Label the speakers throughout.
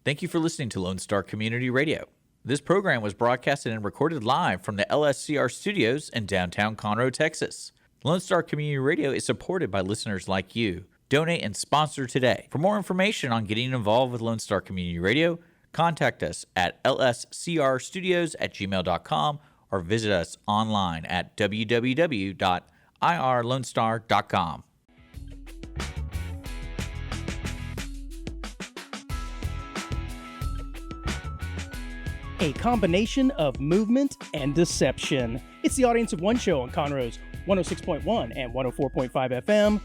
Speaker 1: Thank you for listening to Lone Star Community Radio. This program was broadcasted and recorded live from the LSCR studios in downtown Conroe, Texas. Lone Star Community Radio is supported by listeners like you. Donate and sponsor today. For more information on getting involved with Lone Star Community Radio, contact us at lscrstudios@gmail.com or visit us online at www.irlonestar.com.
Speaker 2: A combination of movement and deception. It's the Audience of One show on Conroe's 106.1 and 104.5 FM,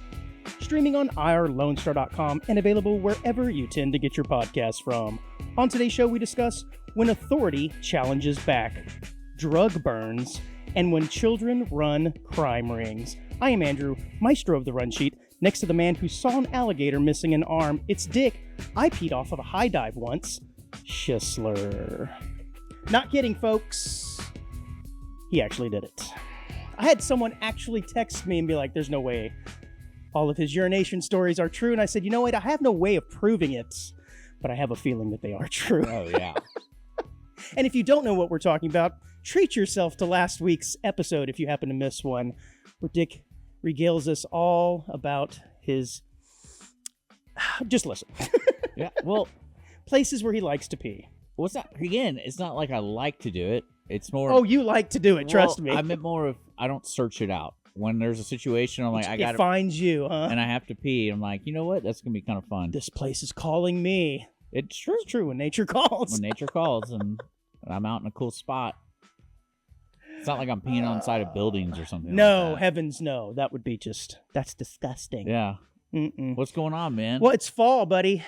Speaker 2: streaming on irlonestar.com and available wherever you tend to get your podcasts from. On today's show, we discuss when authority challenges back, drug burns, and when children run crime rings. I am Andrew, maestro of the run sheet. Next to the man who saw an alligator missing an arm, it's Dick. I peed off of a high dive once. Schisler. Not kidding, folks. He actually did it. I had someone actually text me and be like, there's no way all of his urination stories are true. And I said, you know what? I have no way of proving it, but I have a feeling that they are true.
Speaker 1: Oh, yeah.
Speaker 2: And if you don't know what we're talking about, treat yourself to last week's episode if you happen to miss one, where Dick regales us all about his... Just listen.
Speaker 3: Yeah, well...
Speaker 2: Places where he likes to pee.
Speaker 3: What's that? Again, it's not like I like to do it. It's more...
Speaker 2: Oh, you like to do it, trust me.
Speaker 3: I meant more of, I don't search it out. When there's a situation, I'm like, I got
Speaker 2: it finds you, huh?
Speaker 3: And I have to pee. I'm like, you know what? That's going to be kind of fun.
Speaker 2: This place is calling me.
Speaker 3: It's true.
Speaker 2: It's true when nature calls.
Speaker 3: When nature calls and I'm out in a cool spot. It's not like I'm peeing on the side of buildings or something
Speaker 2: No,
Speaker 3: like that.
Speaker 2: Heavens no. That would be just, that's disgusting.
Speaker 3: Yeah.
Speaker 2: Mm-mm.
Speaker 3: What's going on, man?
Speaker 2: Well, it's fall, buddy.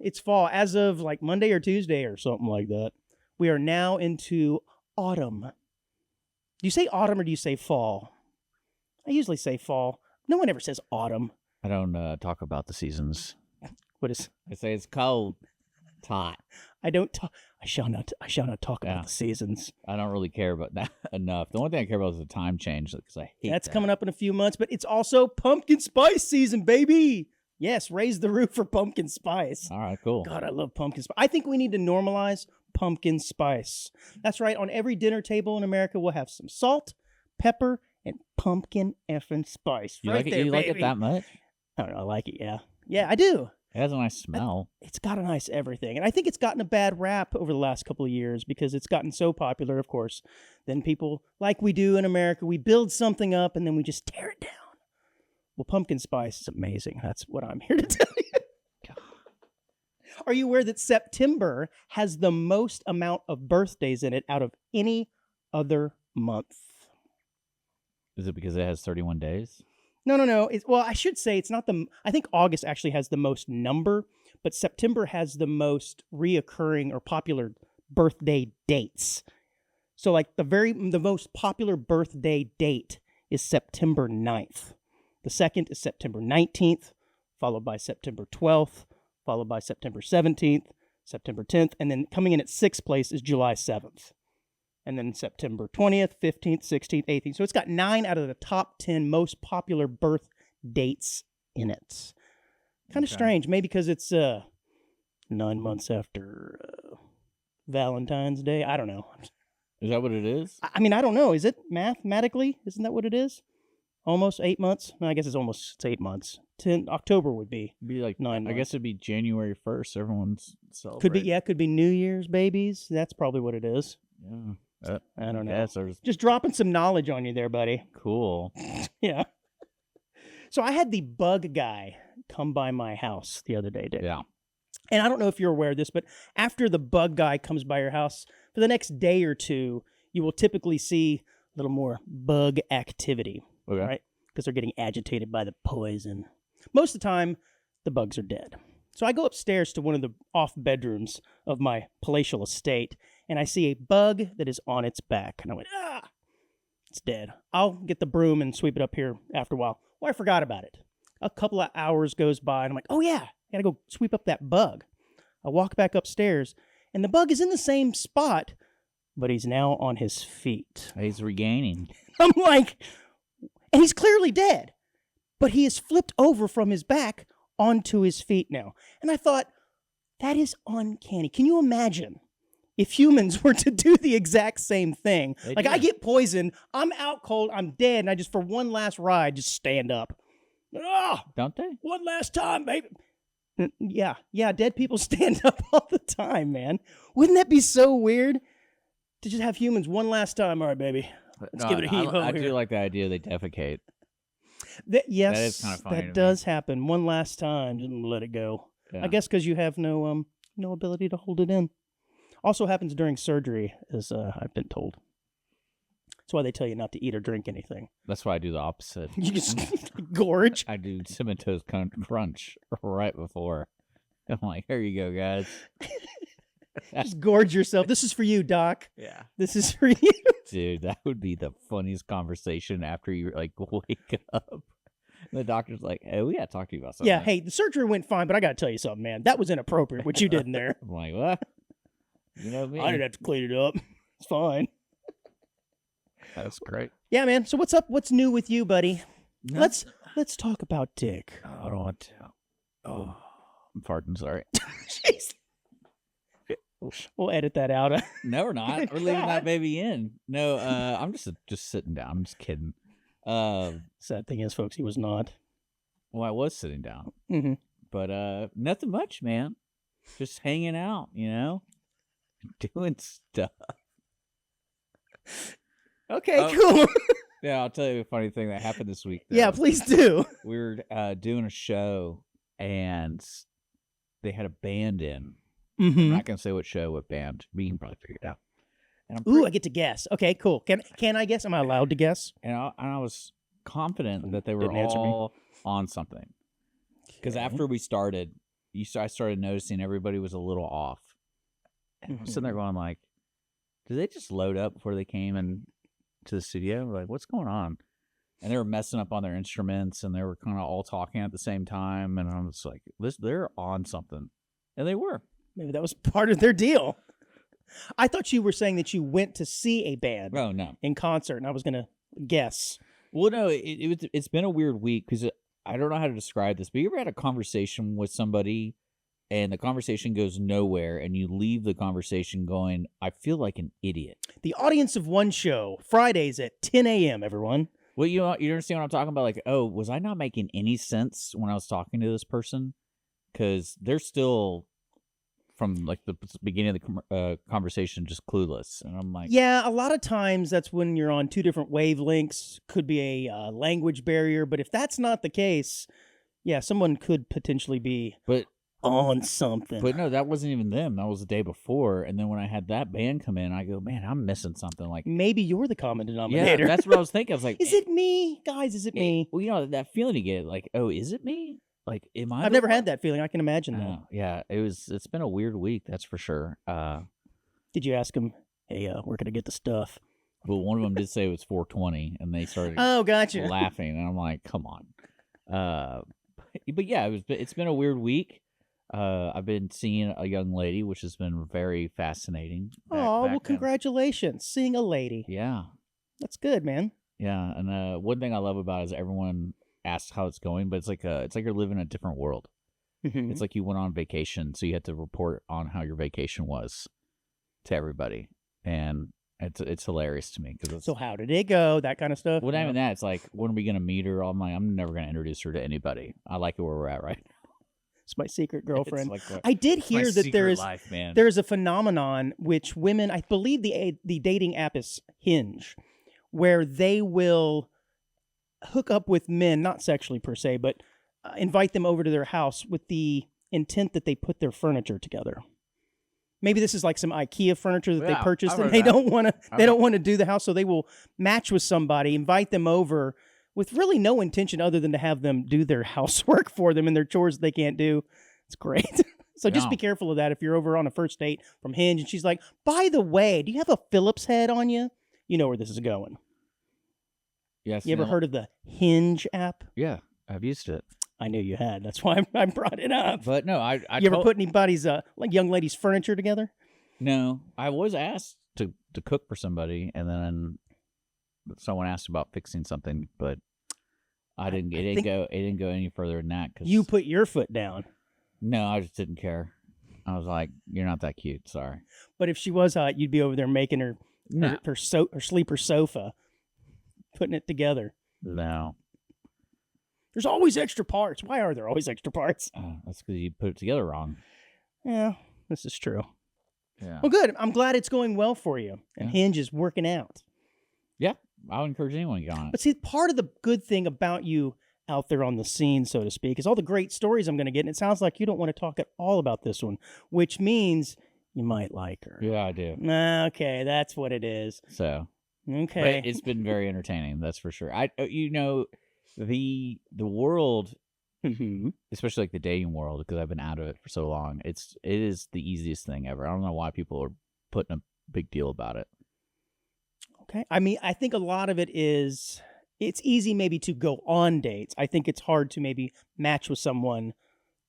Speaker 2: It's fall. As of like Monday or Tuesday or something like that, we are now into autumn. Do you say autumn or do you say fall? I usually say fall. No one ever says autumn.
Speaker 3: I don't talk about the seasons.
Speaker 2: What is?
Speaker 3: I say it's cold. It's hot.
Speaker 2: I don't talk. I shall not talk about the seasons.
Speaker 3: I don't really care about that enough. The only thing I care about is the time change because I hate
Speaker 2: That's
Speaker 3: that.
Speaker 2: coming up in a few months, but it's also pumpkin spice season, baby. Yes, raise the roof for pumpkin spice.
Speaker 3: All right, cool.
Speaker 2: God, I love pumpkin spice. I think we need to normalize pumpkin spice. That's right. On every dinner table in America, we'll have some salt, pepper, and pumpkin effing spice.
Speaker 3: You
Speaker 2: right
Speaker 3: like it?
Speaker 2: there,
Speaker 3: You like it
Speaker 2: baby.
Speaker 3: that much?
Speaker 2: I don't know. I like it. Yeah. Yeah, I do.
Speaker 3: It has a nice smell.
Speaker 2: It's got a nice everything. And I think it's gotten a bad rap over the last couple of years because it's gotten so popular, of course. Then people, like we do in America, we build something up and then we just tear it down. Well, pumpkin spice is amazing. That's what I'm here to tell you. Are you aware that September has the most amount of birthdays in it out of any other month?
Speaker 3: Is it because it has 31 days?
Speaker 2: No. Well, I should say it's not the... I think August actually has the most number, but September has the most reoccurring or popular birthday dates. So, like, the most popular birthday date is September 9th. The second is September 19th, followed by September 12th, followed by September 17th, September 10th, and then coming in at sixth place is July 7th. And then September 20th, 15th, 16th, 18th. So it's got 9 out of the top 10 most popular birth dates in it. Kind of strange, maybe because it's 9 months after Valentine's Day. I don't know.
Speaker 3: Is that what it is?
Speaker 2: I mean, I don't know. Is it mathematically? Isn't that what it is? Almost 8 months? No, I guess it's 8 months. October would be.
Speaker 3: It'd be like
Speaker 2: 9 months.
Speaker 3: I guess it'd be January 1st. Everyone's celebrating.
Speaker 2: Could be New Year's babies. That's probably what it is.
Speaker 3: Yeah.
Speaker 2: I don't know.
Speaker 3: Yes, there's
Speaker 2: Just dropping some knowledge on you there, buddy.
Speaker 3: cool.
Speaker 2: Yeah. So I had the bug guy come by my house the other day, Dick.
Speaker 3: Yeah.
Speaker 2: And I don't know if you're aware of this, but after the bug guy comes by your house, for the next day or two, you will typically see a little more bug activity.
Speaker 3: Okay.
Speaker 2: Right? Because they're getting agitated by the poison. Most of the time, the bugs are dead. So I go upstairs to one of the off bedrooms of my palatial estate, and I see a bug that is on its back. And I went, it's dead. I'll get the broom and sweep it up here after a while. Well, I forgot about it. A couple of hours goes by, and I'm like, oh yeah, I gotta go sweep up that bug. I walk back upstairs, and the bug is in the same spot, but he's now on his feet.
Speaker 3: He's regaining.
Speaker 2: I'm like, and he's clearly dead, but he is flipped over from his back onto his feet now. And I thought, That is uncanny. Can you imagine if humans were to do the exact same thing?
Speaker 3: They
Speaker 2: Like,
Speaker 3: do.
Speaker 2: I get poisoned, I'm out cold, I'm dead, and I just, for one last ride, just stand up. Ah,
Speaker 3: Don't they?
Speaker 2: one last time, baby. Yeah, dead people stand up all the time, man. Wouldn't that be so weird to just have humans one last time? All right, baby. Let's give it a heave
Speaker 3: I
Speaker 2: over
Speaker 3: do
Speaker 2: here.
Speaker 3: like the idea they defecate.
Speaker 2: Yes,
Speaker 3: That is kinda funny to
Speaker 2: that
Speaker 3: me.
Speaker 2: does happen. One last time, just let it go.
Speaker 3: Yeah.
Speaker 2: I guess because you have no ability to hold it in. Also happens during surgery, as I've been told. That's why they tell you not to eat or drink anything.
Speaker 3: That's why I do the opposite.
Speaker 2: You just gorge.
Speaker 3: I do cinnamon toast crunch right before. I'm like, here you go, guys.
Speaker 2: Just gorge yourself. This is for you, Doc.
Speaker 3: Yeah.
Speaker 2: This is for you.
Speaker 3: Dude, that would be the funniest conversation after you like wake up. The doctor's like, hey, we gotta talk to you about something.
Speaker 2: Yeah, hey, the surgery went fine, but I gotta tell you something, man. That was inappropriate, what you did in there.
Speaker 3: I'm like, what? You know me.
Speaker 2: I didn't have to clean it up. It's fine.
Speaker 3: That's great.
Speaker 2: Yeah, man. So what's up? What's new with you, buddy?
Speaker 3: No.
Speaker 2: Let's talk about Dick.
Speaker 3: I don't want to. Oh, I'm farting. Sorry.
Speaker 2: Jeez. We'll edit that out.
Speaker 3: No, we're not. We're leaving that baby in. No, I'm just sitting down. I'm just kidding.
Speaker 2: Sad thing is, folks, he was not.
Speaker 3: Well, I was sitting down,
Speaker 2: Mm-hmm.
Speaker 3: but nothing much, man. Just hanging out, doing stuff.
Speaker 2: Okay,
Speaker 3: Oh.
Speaker 2: cool.
Speaker 3: Yeah, I'll tell you a funny thing that happened this week. Though.
Speaker 2: Yeah, please do.
Speaker 3: We were doing a show, and they had a band in. I'm
Speaker 2: Mm-hmm.
Speaker 3: not gonna say what show, what band. But you can probably figure it out. And I'm
Speaker 2: Ooh, I get to guess. Okay, cool. Can I guess? Am I allowed to guess?
Speaker 3: and I was confident that they were
Speaker 2: Didn't answer me.
Speaker 3: all on something. Because
Speaker 2: Okay.
Speaker 3: after we started, I started noticing everybody was a little off. And I'm sitting there going like, did they just load up before they came in to the studio? We're like, what's going on? And they were messing up on their instruments, and they were kind of all talking at the same time. And I'm just like, they're on something. And they were.
Speaker 2: Maybe that was part of their deal. I thought you were saying that you went to see a band
Speaker 3: Oh, no.
Speaker 2: in concert, and I was gonna guess.
Speaker 3: Well, no, it's been a weird week because I don't know how to describe this, but you ever had a conversation with somebody and the conversation goes nowhere and you leave the conversation going, I feel like an idiot.
Speaker 2: The Audience of One show, Fridays at 10 a.m., everyone.
Speaker 3: Well, you understand what I'm talking about? Like, oh, was I not making any sense when I was talking to this person? Because they're still, from like the beginning of the conversation, just clueless. And I'm like,
Speaker 2: Yeah, a lot of times that's when you're on two different wavelengths. Could be a language barrier, but if that's not the case, yeah, someone could potentially be
Speaker 3: but
Speaker 2: on something.
Speaker 3: no, that wasn't even them. That was the day before. And then when I had that band come in, I go, man, I'm missing something. Like,
Speaker 2: Maybe you're the common
Speaker 3: yeah,
Speaker 2: denominator.
Speaker 3: that's what I was thinking. I was like,
Speaker 2: Is it me? Guys, is it me?
Speaker 3: Well, that feeling you get, like, oh, is it me? Like, am I?
Speaker 2: I've never had that feeling. I can imagine that.
Speaker 3: No, yeah, it's been a weird week, that's for sure.
Speaker 2: Did you ask him, hey, where can I get the stuff?
Speaker 3: But one of them did say it was 420, and they started
Speaker 2: Oh, gotcha.
Speaker 3: laughing, and I'm like, come on. But yeah, it's been a weird week. I've been seeing a young lady, which has been very fascinating.
Speaker 2: Oh, well,
Speaker 3: back-
Speaker 2: congratulations. Seeing a lady.
Speaker 3: Yeah,
Speaker 2: That's good, man.
Speaker 3: yeah, and one thing I love about it is everyone asks how it's going, but it's like you're living in a different world.
Speaker 2: Mhm.
Speaker 3: It's like you went on vacation, so you had to report on how your vacation was to everybody, and it's hilarious to me because
Speaker 2: So how did it go? That kind of stuff.
Speaker 3: well, not even that. It's like, when are we gonna meet her? I'm like, I'm never gonna introduce her to anybody. I like it where we're at right now.
Speaker 2: It's my secret girlfriend.
Speaker 3: It's like
Speaker 2: I did
Speaker 3: my
Speaker 2: hear that there
Speaker 3: secret
Speaker 2: is
Speaker 3: life, man.
Speaker 2: there is a phenomenon which women, I believe the dating app is Hinge, where they will hook up with men, not sexually per se, but invite them over to their house with the intent that they put their furniture together. Maybe this is like some IKEA furniture that they
Speaker 3: Yeah,
Speaker 2: purchased,
Speaker 3: I've
Speaker 2: and
Speaker 3: heard
Speaker 2: they
Speaker 3: that.
Speaker 2: don't want to. They don't want to do the house, so they will match with somebody, invite them over with really no intention other than to have them do their housework for them and their chores they can't do. It's great. So just
Speaker 3: Yeah.
Speaker 2: be careful of that if you're over on a first date from Hinge and she's like, by the way, do you have a Phillips head on you? You know where this is going.
Speaker 3: Yes,
Speaker 2: You ever heard of the Hinge app?
Speaker 3: Yeah, I've used it,
Speaker 2: I knew you had. That's why I brought it up.
Speaker 3: but no, I
Speaker 2: You ever
Speaker 3: told-
Speaker 2: put anybody's like young lady's furniture together?
Speaker 3: No, I was asked to cook for somebody, and then someone asked about fixing something, but I didn't. It didn't go any further than that. Cause
Speaker 2: You put your foot down.
Speaker 3: No, I just didn't care. I was like, "You're not that cute." Sorry.
Speaker 2: But if she was hot, you'd be over there making her
Speaker 3: No.
Speaker 2: her sleeper sofa, putting it together.
Speaker 3: No.
Speaker 2: There's always extra parts. Why are there always extra parts?
Speaker 3: That's because you put it together wrong.
Speaker 2: Yeah, this is true.
Speaker 3: Yeah.
Speaker 2: Well, good. I'm glad it's going well for you. And
Speaker 3: Yeah.
Speaker 2: Hinge is working out.
Speaker 3: Yeah. I would encourage anyone to get on it.
Speaker 2: But see, part of the good thing about you out there on the scene, so to speak, is all the great stories I'm going to get. And it sounds like you don't want to talk at all about this one, which means you might like her.
Speaker 3: Yeah, I do.
Speaker 2: Okay, that's what it is.
Speaker 3: So,
Speaker 2: Okay.
Speaker 3: but it's been very entertaining. That's for sure. The world,
Speaker 2: Mhm.
Speaker 3: especially like the dating world, because I've been out of it for so long. It is the easiest thing ever. I don't know why people are putting a big deal about it.
Speaker 2: Okay. I mean, I think a lot of it is it's easy maybe to go on dates. I think it's hard to maybe match with someone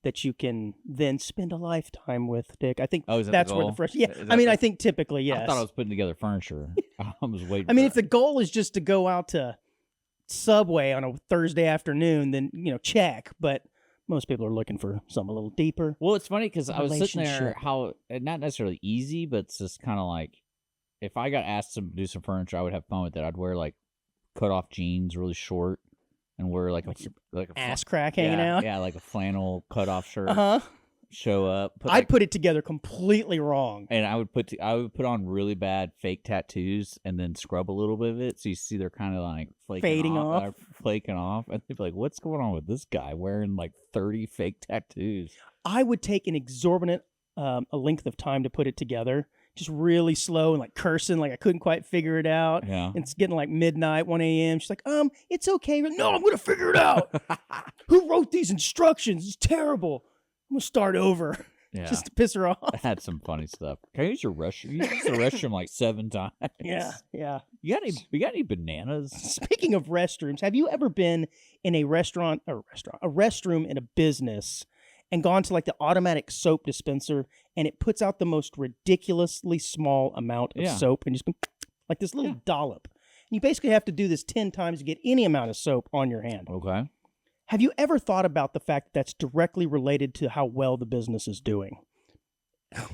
Speaker 2: that you can then spend a lifetime with, Dick. I think
Speaker 3: Oh, is that
Speaker 2: that's
Speaker 3: the
Speaker 2: where
Speaker 3: goal?
Speaker 2: the fresh. Yeah.
Speaker 3: Is
Speaker 2: I
Speaker 3: that
Speaker 2: mean,
Speaker 3: the-
Speaker 2: I think typically, yes.
Speaker 3: I thought I was putting together furniture. I was waiting.
Speaker 2: I mean,
Speaker 3: for
Speaker 2: if the goal is just to go out to Subway on a Thursday afternoon, then, check. But most people are looking for something a little deeper.
Speaker 3: Well, it's funny because I was sitting there,
Speaker 2: Relationship.
Speaker 3: how not necessarily easy, but it's just kind of like if I got asked to do some furniture, I would have fun with it. I'd wear like cut off jeans, really short, and wear like a
Speaker 2: Ass crack hanging out.
Speaker 3: yeah, like a flannel cut off shirt.
Speaker 2: Uh-huh.
Speaker 3: Show up.
Speaker 2: I'd put it together completely wrong.
Speaker 3: and I would put on really bad fake tattoos and then scrub a little bit of it, so you see they're kind of like
Speaker 2: Fading off.
Speaker 3: flaking off, and they'd be like, "What's going on with this guy wearing like 30 fake tattoos?"
Speaker 2: I would take an exorbitant a length of time to put it together, just really slow and like cursing, like I couldn't quite figure it out.
Speaker 3: Yeah.
Speaker 2: It's getting like midnight, 1 a.m. She's like, it's okay. No, I'm going to figure it out. Who wrote these instructions? It's terrible. I'm going to start over
Speaker 3: Yeah.
Speaker 2: just to piss her off.
Speaker 3: I had some funny stuff. Can I use your restroom? You used the restroom like 7 times.
Speaker 2: Yeah, yeah.
Speaker 3: You got any bananas?
Speaker 2: Speaking of restrooms, have you ever been in a restroom in a business and gone to like the automatic soap dispenser and it puts out the most ridiculously small amount of
Speaker 3: Yeah.
Speaker 2: soap and just go like this little dollop? And you basically have to do this 10 times to get any amount of soap on your hand.
Speaker 3: Okay.
Speaker 2: Have you ever thought about the fact that that's directly related to how well the business is doing?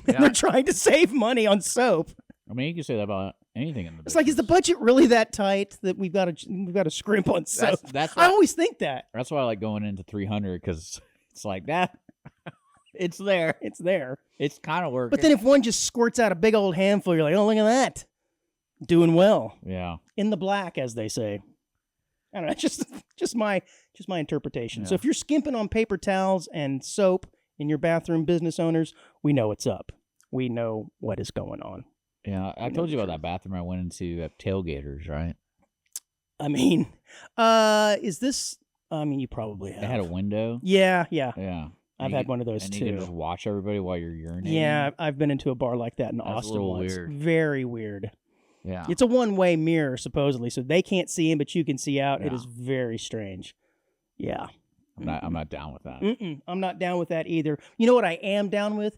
Speaker 3: Yeah.
Speaker 2: They're trying to save money on soap.
Speaker 3: I mean, you can say that about anything in the
Speaker 2: It's like, is the
Speaker 3: business.
Speaker 2: budget really that tight that we've got to scrimp on soap?
Speaker 3: That's
Speaker 2: I
Speaker 3: why,
Speaker 2: always think that.
Speaker 3: that's why I like going into 300 because it's like that. It's there.
Speaker 2: It's there.
Speaker 3: It's kind of working.
Speaker 2: But then if one just squirts out a big old handful, you're like, oh, look at that. Doing well.
Speaker 3: yeah.
Speaker 2: In the black, as they say. I don't know. Just my interpretation. So
Speaker 3: Yeah.
Speaker 2: if you're skimping on paper towels and soap in your bathroom, business owners, we know what's up. We know what is going on.
Speaker 3: Yeah. I
Speaker 2: know
Speaker 3: told you
Speaker 2: the
Speaker 3: about that bathroom I went into at Tailgaters, right?
Speaker 2: I mean, is this? I mean, you probably have.
Speaker 3: It had a window.
Speaker 2: Yeah.
Speaker 3: Yeah.
Speaker 2: I've
Speaker 3: And you
Speaker 2: had
Speaker 3: could-
Speaker 2: one of those
Speaker 3: and
Speaker 2: too.
Speaker 3: you can just watch everybody while you're urinating.
Speaker 2: Yeah, I've been into a bar like that in
Speaker 3: That's a
Speaker 2: Austin
Speaker 3: little
Speaker 2: once.
Speaker 3: weird.
Speaker 2: Very weird.
Speaker 3: Yeah.
Speaker 2: It's a one-way mirror, supposedly, so they can't see in, but you can see out. It
Speaker 3: Yeah.
Speaker 2: is very strange. Yeah.
Speaker 3: I'm not down with that.
Speaker 2: I'm not down with that either. You know what I am down with?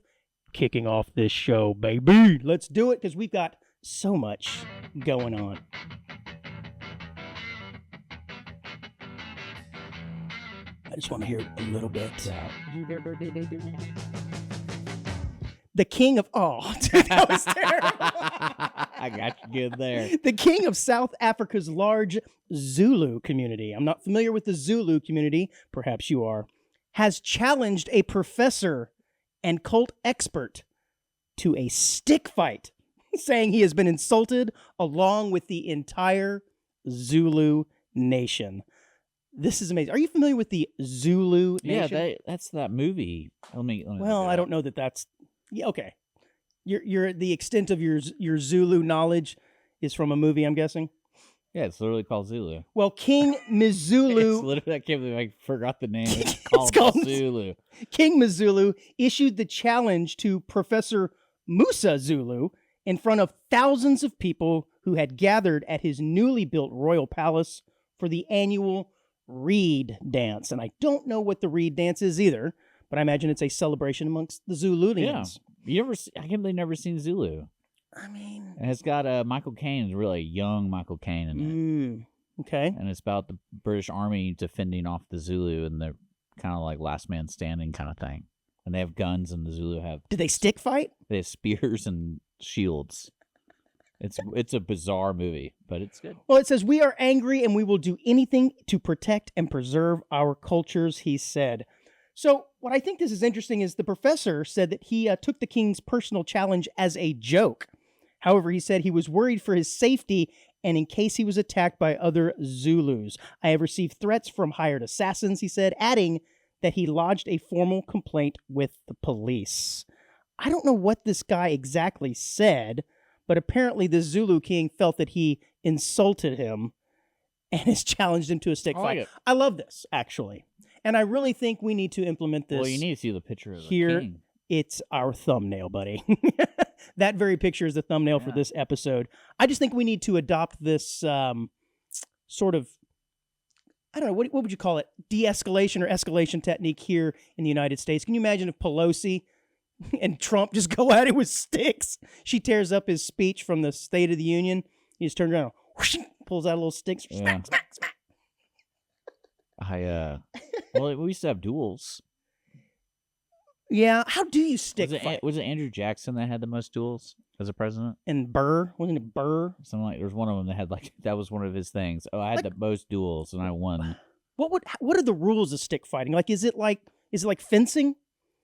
Speaker 2: Kicking off this show, baby. Let's do it because we've got so much going on. I just want to hear a little bit. The king of dude, that was terrible.
Speaker 3: I got you good there.
Speaker 2: The king of South Africa's large Zulu community, I'm not familiar with the Zulu community, perhaps you are, has challenged a professor and cult expert to a stick fight, saying he has been insulted along with the entire Zulu nation. This is amazing. Are you familiar with the Zulu nation?
Speaker 3: Yeah, that's that movie. Let me
Speaker 2: Well,
Speaker 3: look it
Speaker 2: I
Speaker 3: up.
Speaker 2: don't know that that's yeah, okay. Your the extent of your Zulu knowledge is from a movie, I'm guessing.
Speaker 3: Yeah, it's literally called Zulu.
Speaker 2: Well, King
Speaker 3: It's
Speaker 2: Mzulu,
Speaker 3: literally, I can't believe I forgot the name. It's
Speaker 2: It's
Speaker 3: called,
Speaker 2: called
Speaker 3: Zulu.
Speaker 2: King Mzulu issued the challenge to Professor Musa Zulu in front of thousands of people who had gathered at his newly built royal palace for the annual Reed Dance. And I don't know what the Reed Dance is either, but I imagine it's a celebration amongst the Zululians.
Speaker 3: You ever? I can't believe never seen Zulu.
Speaker 2: I mean,
Speaker 3: And it's got Michael Caine, really young Michael Caine in it,
Speaker 2: okay.
Speaker 3: and it's about the British Army defending off the Zulu and the kind of like last man standing kind of thing. and they have guns, and the Zulu have
Speaker 2: Did they stick fight?
Speaker 3: spears and shields. It's a bizarre movie, but it's good.
Speaker 2: Well, it says, "We are angry and we will do anything to protect and preserve our cultures," he said. So what I think this is interesting is the professor said that he took the king's personal challenge as a joke. However, he said he was worried for his safety and in case he was attacked by other Zulus. "I have received threats from hired assassins," he said, adding that he lodged a formal complaint with the police. I don't know what this guy exactly said, but apparently the Zulu king felt that he insulted him and has challenged him to a stick
Speaker 3: I like
Speaker 2: fight.
Speaker 3: it.
Speaker 2: I love this, actually. And I really think we need to implement this.
Speaker 3: Well, you need to see the picture of the
Speaker 2: here.
Speaker 3: king.
Speaker 2: It's our thumbnail, buddy. That very picture is the thumbnail for
Speaker 3: Yeah.
Speaker 2: this episode. I just think we need to adopt this sort of, I don't know, what would you call it? De-escalation or escalation technique here in the United States. Can you imagine if Pelosi and Trump just go at it with sticks? She tears up his speech from the State of the Union. He just turns around, whoosh, pulls out a little stick.
Speaker 3: Yeah.
Speaker 2: Smack, smack, smack.
Speaker 3: Well, we used to have duels.
Speaker 2: Yeah, how do you stick fight?
Speaker 3: Was it Andrew Jackson that had the most duels as a president?
Speaker 2: And Burr, wasn't it Burr?
Speaker 3: Something like, there was one of them that had that was one of his things. Oh, I had the most duels and I won.
Speaker 2: What are the rules of stick fighting? Is it like fencing?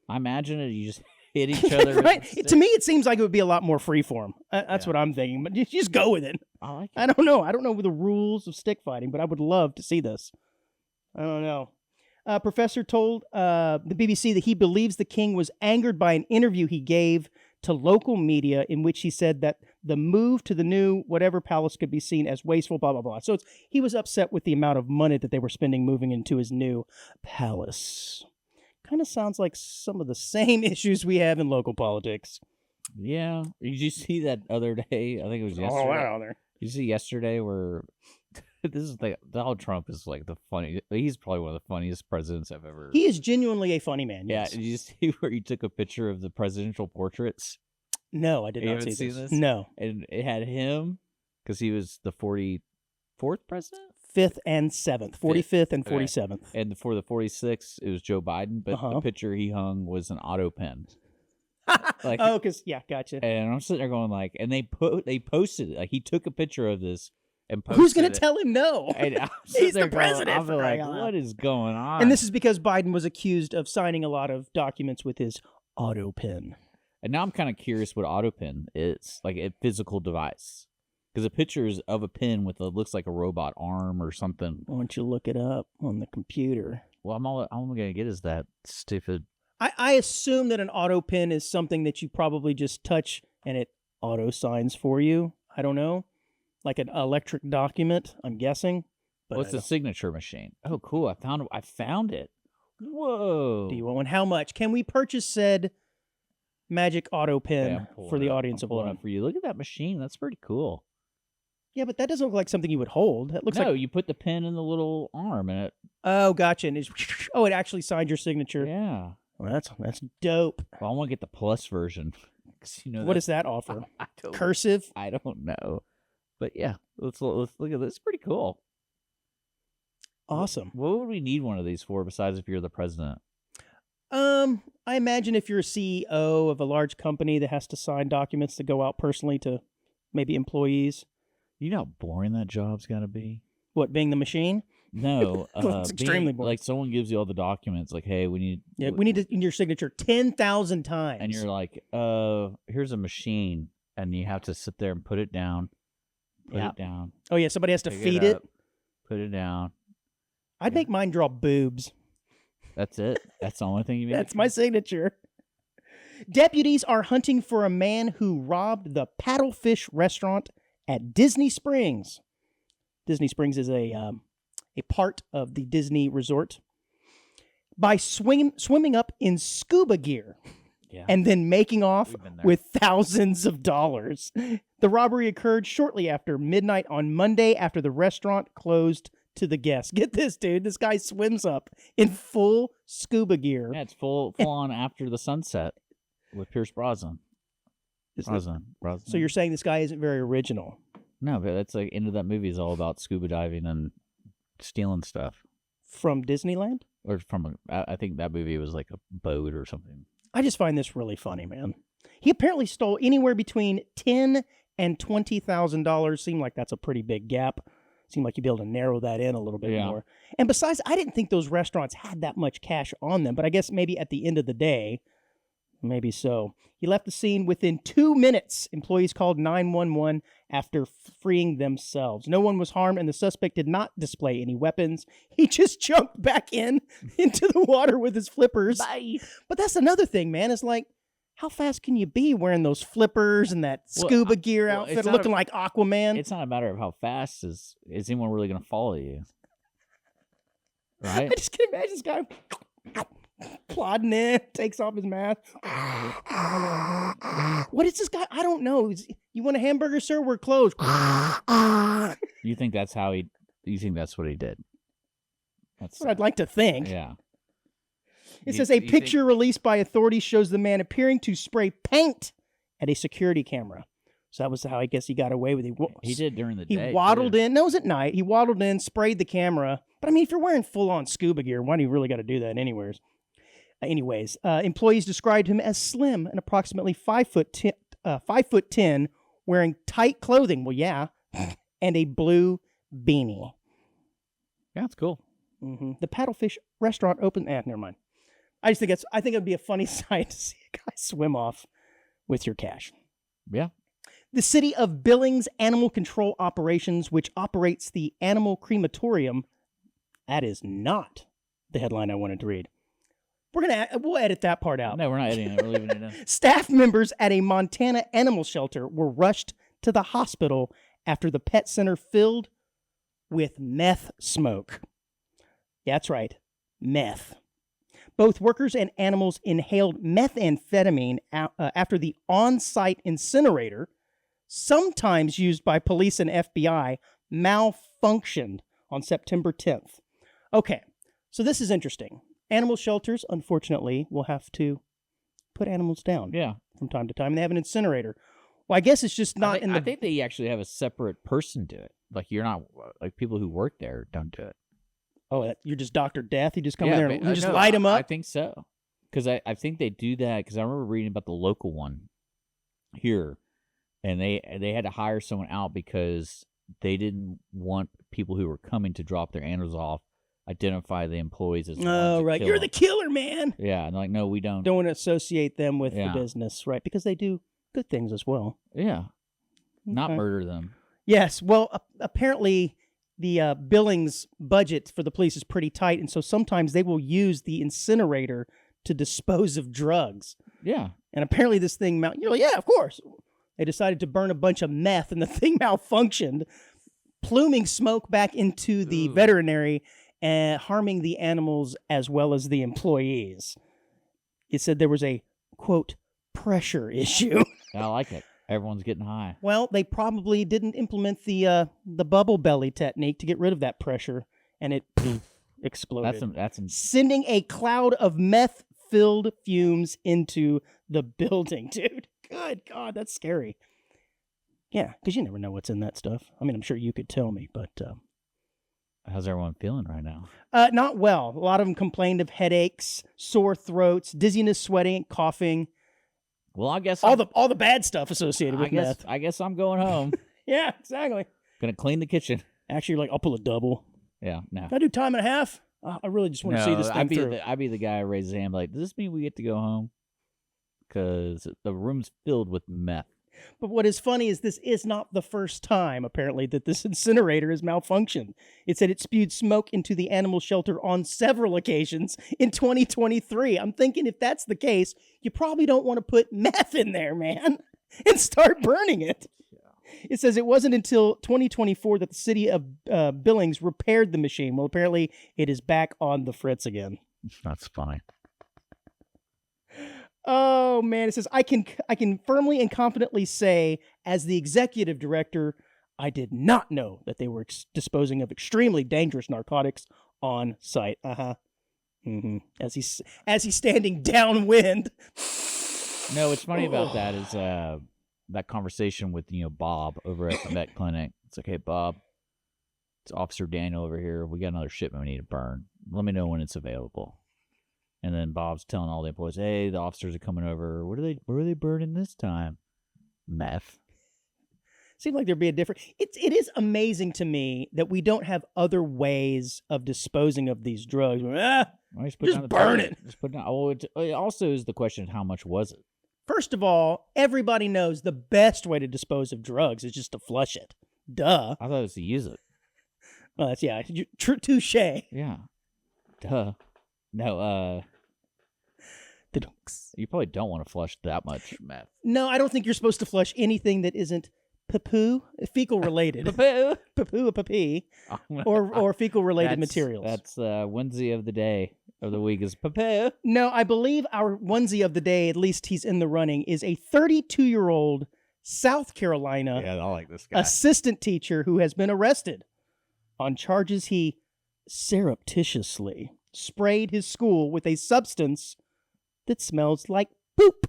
Speaker 3: I imagine it. You just hit each other. with
Speaker 2: Right?
Speaker 3: a stick.
Speaker 2: To me, it seems like it would be a lot more freeform. That's
Speaker 3: Yeah.
Speaker 2: what I'm thinking. But just go with it.
Speaker 3: I like it.
Speaker 2: I don't know. I don't know the rules of stick fighting, but I would love to see this. I don't know. Professor told the BBC that he believes the king was angered by an interview he gave to local media in which he said that the move to the new whatever palace could be seen as wasteful, blah, blah, blah. So he was upset with the amount of money that they were spending moving into his new palace. Kind of sounds like some of the same issues we have in local politics.
Speaker 3: Yeah. Did you see that other day? I think it was yesterday.
Speaker 2: there.
Speaker 3: You see yesterday where this is Donald Trump is like the funny. He's probably one of the funniest presidents I've ever.
Speaker 2: He is genuinely a funny man.
Speaker 3: Yeah.
Speaker 2: Yes.
Speaker 3: Did you see where he took a picture of the presidential portraits?
Speaker 2: No, I did
Speaker 3: You
Speaker 2: not
Speaker 3: haven't
Speaker 2: see
Speaker 3: seen
Speaker 2: this.
Speaker 3: this?
Speaker 2: No.
Speaker 3: And it had him because he was the 44th president.
Speaker 2: 5th and 7th. 45th and
Speaker 3: Okay.
Speaker 2: 47th.
Speaker 3: And for the 46th, it was Joe Biden, but
Speaker 2: Uh-huh.
Speaker 3: the picture he hung was an auto pen. Like,
Speaker 2: Oh, because, yeah, gotcha.
Speaker 3: and I'm sitting there going like, and they posted it. Like he took a picture of this and posted
Speaker 2: Who's going to
Speaker 3: it.
Speaker 2: tell him no?
Speaker 3: And I'm sitting
Speaker 2: He's the
Speaker 3: there going,
Speaker 2: president,
Speaker 3: I'm
Speaker 2: for
Speaker 3: like,
Speaker 2: crying out loud.
Speaker 3: what is going on?
Speaker 2: And this is because Biden was accused of signing a lot of documents with his auto pen.
Speaker 3: And now I'm kind of curious what auto pen is, like a physical device, because the picture is of a pen with looks like a robot arm or something.
Speaker 2: Why don't you look it up on the computer?
Speaker 3: Well, all I'm gonna get is that stupid.
Speaker 2: I assume that an auto pen is something that you probably just touch and it auto signs for you. I don't know. Like an electric document, I'm guessing. But
Speaker 3: What's
Speaker 2: I
Speaker 3: a signature machine? Oh, cool! I found it. Whoa!
Speaker 2: don't- do you want one? How much? Can we purchase said magic auto pen
Speaker 3: Yeah, I'm pulling
Speaker 2: for the
Speaker 3: it up.
Speaker 2: audience
Speaker 3: I'm
Speaker 2: of
Speaker 3: pulling it
Speaker 2: one?
Speaker 3: up for you. Look at that machine. That's pretty cool.
Speaker 2: Yeah, but that doesn't look like something you would hold. That looks
Speaker 3: no,
Speaker 2: like
Speaker 3: you put the pen in the little arm, and it.
Speaker 2: oh, gotcha. And it actually signed your signature.
Speaker 3: Yeah.
Speaker 2: Well, that's dope.
Speaker 3: Well, I want to get the plus version. 'Cause you know
Speaker 2: What does that offer?
Speaker 3: I don't,
Speaker 2: Cursive?
Speaker 3: I don't know, but yeah, let's look at this. It's pretty cool.
Speaker 2: Awesome.
Speaker 3: What would we need one of these for besides if you're the president?
Speaker 2: I imagine if you're a CEO of a large company that has to sign documents to go out personally to maybe employees.
Speaker 3: You know how boring that job's got to be.
Speaker 2: What, being the machine?
Speaker 3: No,
Speaker 2: Well, it's extremely boring.
Speaker 3: Like someone gives you all the documents, like, hey, we need.
Speaker 2: Yeah, we need your signature 10,000 times.
Speaker 3: And you're like, here's a machine, and you have to sit there and put it down,
Speaker 2: Yeah.
Speaker 3: it down,
Speaker 2: oh, yeah, somebody has to
Speaker 3: pick
Speaker 2: feed it.
Speaker 3: up, put it down.
Speaker 2: I'd make mine draw boobs.
Speaker 3: That's it. That's the only thing you make.
Speaker 2: That's my signature. Deputies are hunting for a man who robbed the Paddlefish restaurant at Disney Springs. Disney Springs is a part of the Disney resort. By swimming up in scuba gear
Speaker 3: Yeah.
Speaker 2: and then making off
Speaker 3: We've been there.
Speaker 2: with thousands of dollars. The robbery occurred shortly after midnight on Monday after the restaurant closed to the guests. Get this, dude. This guy swims up in full scuba gear.
Speaker 3: Yeah, it's full on after the sunset with Pierce Brosnan. Brosnan.
Speaker 2: So you're saying this guy isn't very original?
Speaker 3: No, but that's like end of that movie is all about scuba diving and stealing stuff.
Speaker 2: From Disneyland?
Speaker 3: Or from I think that movie was like a boat or something.
Speaker 2: I just find this really funny, man. He apparently stole anywhere between $10,000 and $20,000. Seemed like that's a pretty big gap. Seemed like you'd be able to narrow that in a little bit more. And besides, I didn't think those restaurants had that much cash on them, but I guess maybe at the end of the day, maybe so. He left the scene within 2 minutes. Employees called 911 after freeing themselves. No one was harmed, and the suspect did not display any weapons. He just jumped back into the water with his flippers.
Speaker 3: Bye.
Speaker 2: But that's another thing, man. It's like, how fast can you be wearing those flippers and that scuba gear outfit looking like Aquaman?
Speaker 3: It's not a matter of how fast is anyone really going to follow you. Right?
Speaker 2: I just can imagine this guy plodding in, takes off his mask. What is this guy? I don't know. You want a hamburger, sir? We're closed.
Speaker 3: You think that's how he? You think that's what he did?
Speaker 2: That's what I'd like to think.
Speaker 3: Yeah.
Speaker 2: It says a picture released by authorities shows the man appearing to spray paint at a security camera. So that was how I guess he got away with it.
Speaker 3: He did during the day.
Speaker 2: He waddled in. No, it was at night. He waddled in, sprayed the camera. But I mean, if you're wearing full-on scuba gear, why do you really got to do that anyways? Employees described him as slim and approximately 5'10", wearing tight clothing. Well, yeah, and a blue beanie.
Speaker 3: Yeah, that's cool.
Speaker 2: Mm-hmm. The Paddlefish restaurant opened. Never mind. I think it'd be a funny sight to see a guy swim off with your cash.
Speaker 3: Yeah.
Speaker 2: The City of Billings Animal Control Operations, which operates the animal crematorium, that is not the headline I wanted to read. We'll edit that part out.
Speaker 3: No, we're not editing it. We're leaving it in.
Speaker 2: Staff members at a Montana animal shelter were rushed to the hospital after the pet center filled with meth smoke. Yeah, that's right. Meth. Both workers and animals inhaled methamphetamine after the on-site incinerator, sometimes used by police and FBI, malfunctioned on September 10th. Okay, so this is interesting. Animal shelters, unfortunately, will have to put animals down from time to time. And they have an incinerator. Well, I guess it's just not
Speaker 3: I think they actually have a separate person do it. Like, you're not, like, people who work there don't do it.
Speaker 2: Oh, you're just Dr. Death? You just come in there and just light them up?
Speaker 3: I think so. Because I think they do that, because I remember reading about the local one here, and they had to hire someone out because they didn't want people who were coming to drop their animals off identify the employees as
Speaker 2: right. You're the killer, man.
Speaker 3: Yeah, and like, no, we don't.
Speaker 2: Don't want to associate them with the business, right? Because they do good things as well.
Speaker 3: Yeah. Not murder them.
Speaker 2: Yes. Well, apparently the Billings budget for the police is pretty tight, and so sometimes they will use the incinerator to dispose of drugs.
Speaker 3: Yeah.
Speaker 2: And apparently this thing, yeah, of course. They decided to burn a bunch of meth, and the thing malfunctioned, pluming smoke back into the veterinary and harming the animals as well as the employees. It said there was a, quote, pressure issue.
Speaker 3: I like it. Everyone's getting high.
Speaker 2: Well, they probably didn't implement the bubble belly technique to get rid of that pressure, and it exploded.
Speaker 3: That's
Speaker 2: sending a cloud of meth-filled fumes into the building, dude. Good God, that's scary. Yeah, because you never know what's in that stuff. I mean, I'm sure you could tell me, but...
Speaker 3: How's everyone feeling right now?
Speaker 2: Not well. A lot of them complained of headaches, sore throats, dizziness, sweating, coughing.
Speaker 3: Well, I guess
Speaker 2: all the bad stuff associated with meth.
Speaker 3: I guess I'm going home.
Speaker 2: Yeah, exactly.
Speaker 3: Gonna clean the kitchen.
Speaker 2: Actually, I'll pull a double.
Speaker 3: Yeah, no.
Speaker 2: Can I do time and a half? I really just want to see this thing through.
Speaker 3: I'd be the guy who raises his hand like, does this mean we get to go home? Because the room's filled with meth.
Speaker 2: But what is funny is this is not the first time, apparently, that this incinerator has malfunctioned. It said it spewed smoke into the animal shelter on several occasions in 2023. I'm thinking if that's the case, you probably don't want to put meth in there, man, and start burning it. Yeah. It says it wasn't until 2024 that the city of Billings repaired the machine. Well, apparently it is back on the fritz again.
Speaker 3: That's funny.
Speaker 2: Oh, man, it says, I can firmly and confidently say, as the executive director, I did not know that they were disposing of extremely dangerous narcotics on site. Mm-hmm. As he's standing downwind.
Speaker 3: No, what's funny about that is that conversation with Bob over at the vet clinic. It's like, hey, Bob, it's Officer Daniel over here. We got another shipment we need to burn. Let me know when it's available. And then Bob's telling all the employees, "Hey, the officers are coming over. What are they burning this time? Meth."
Speaker 2: Seems like there'd be a different. It is amazing to me that we don't have other ways of disposing of these drugs.
Speaker 3: Why just put
Speaker 2: Just
Speaker 3: down the
Speaker 2: burn
Speaker 3: packet? Just put down. Oh, it also is the question of how much was it?
Speaker 2: First of all, everybody knows the best way to dispose of drugs is just to flush it. Duh.
Speaker 3: I thought it was to use it.
Speaker 2: Well, that's touche.
Speaker 3: Yeah. Duh. No.
Speaker 2: Da-dunks.
Speaker 3: You probably don't want to flush that much meth.
Speaker 2: No, I don't think you're supposed to flush anything that isn't poo fecal related. Poo, a pee, or fecal related materials.
Speaker 3: That's onesie of the day of the week is poo.
Speaker 2: No, I believe our onesie of the day, at least he's in the running, is a 32-year-old South Carolina
Speaker 3: Yeah, I like this guy.
Speaker 2: assistant teacher who has been arrested on charges he surreptitiously sprayed his school with a substance that smells like poop,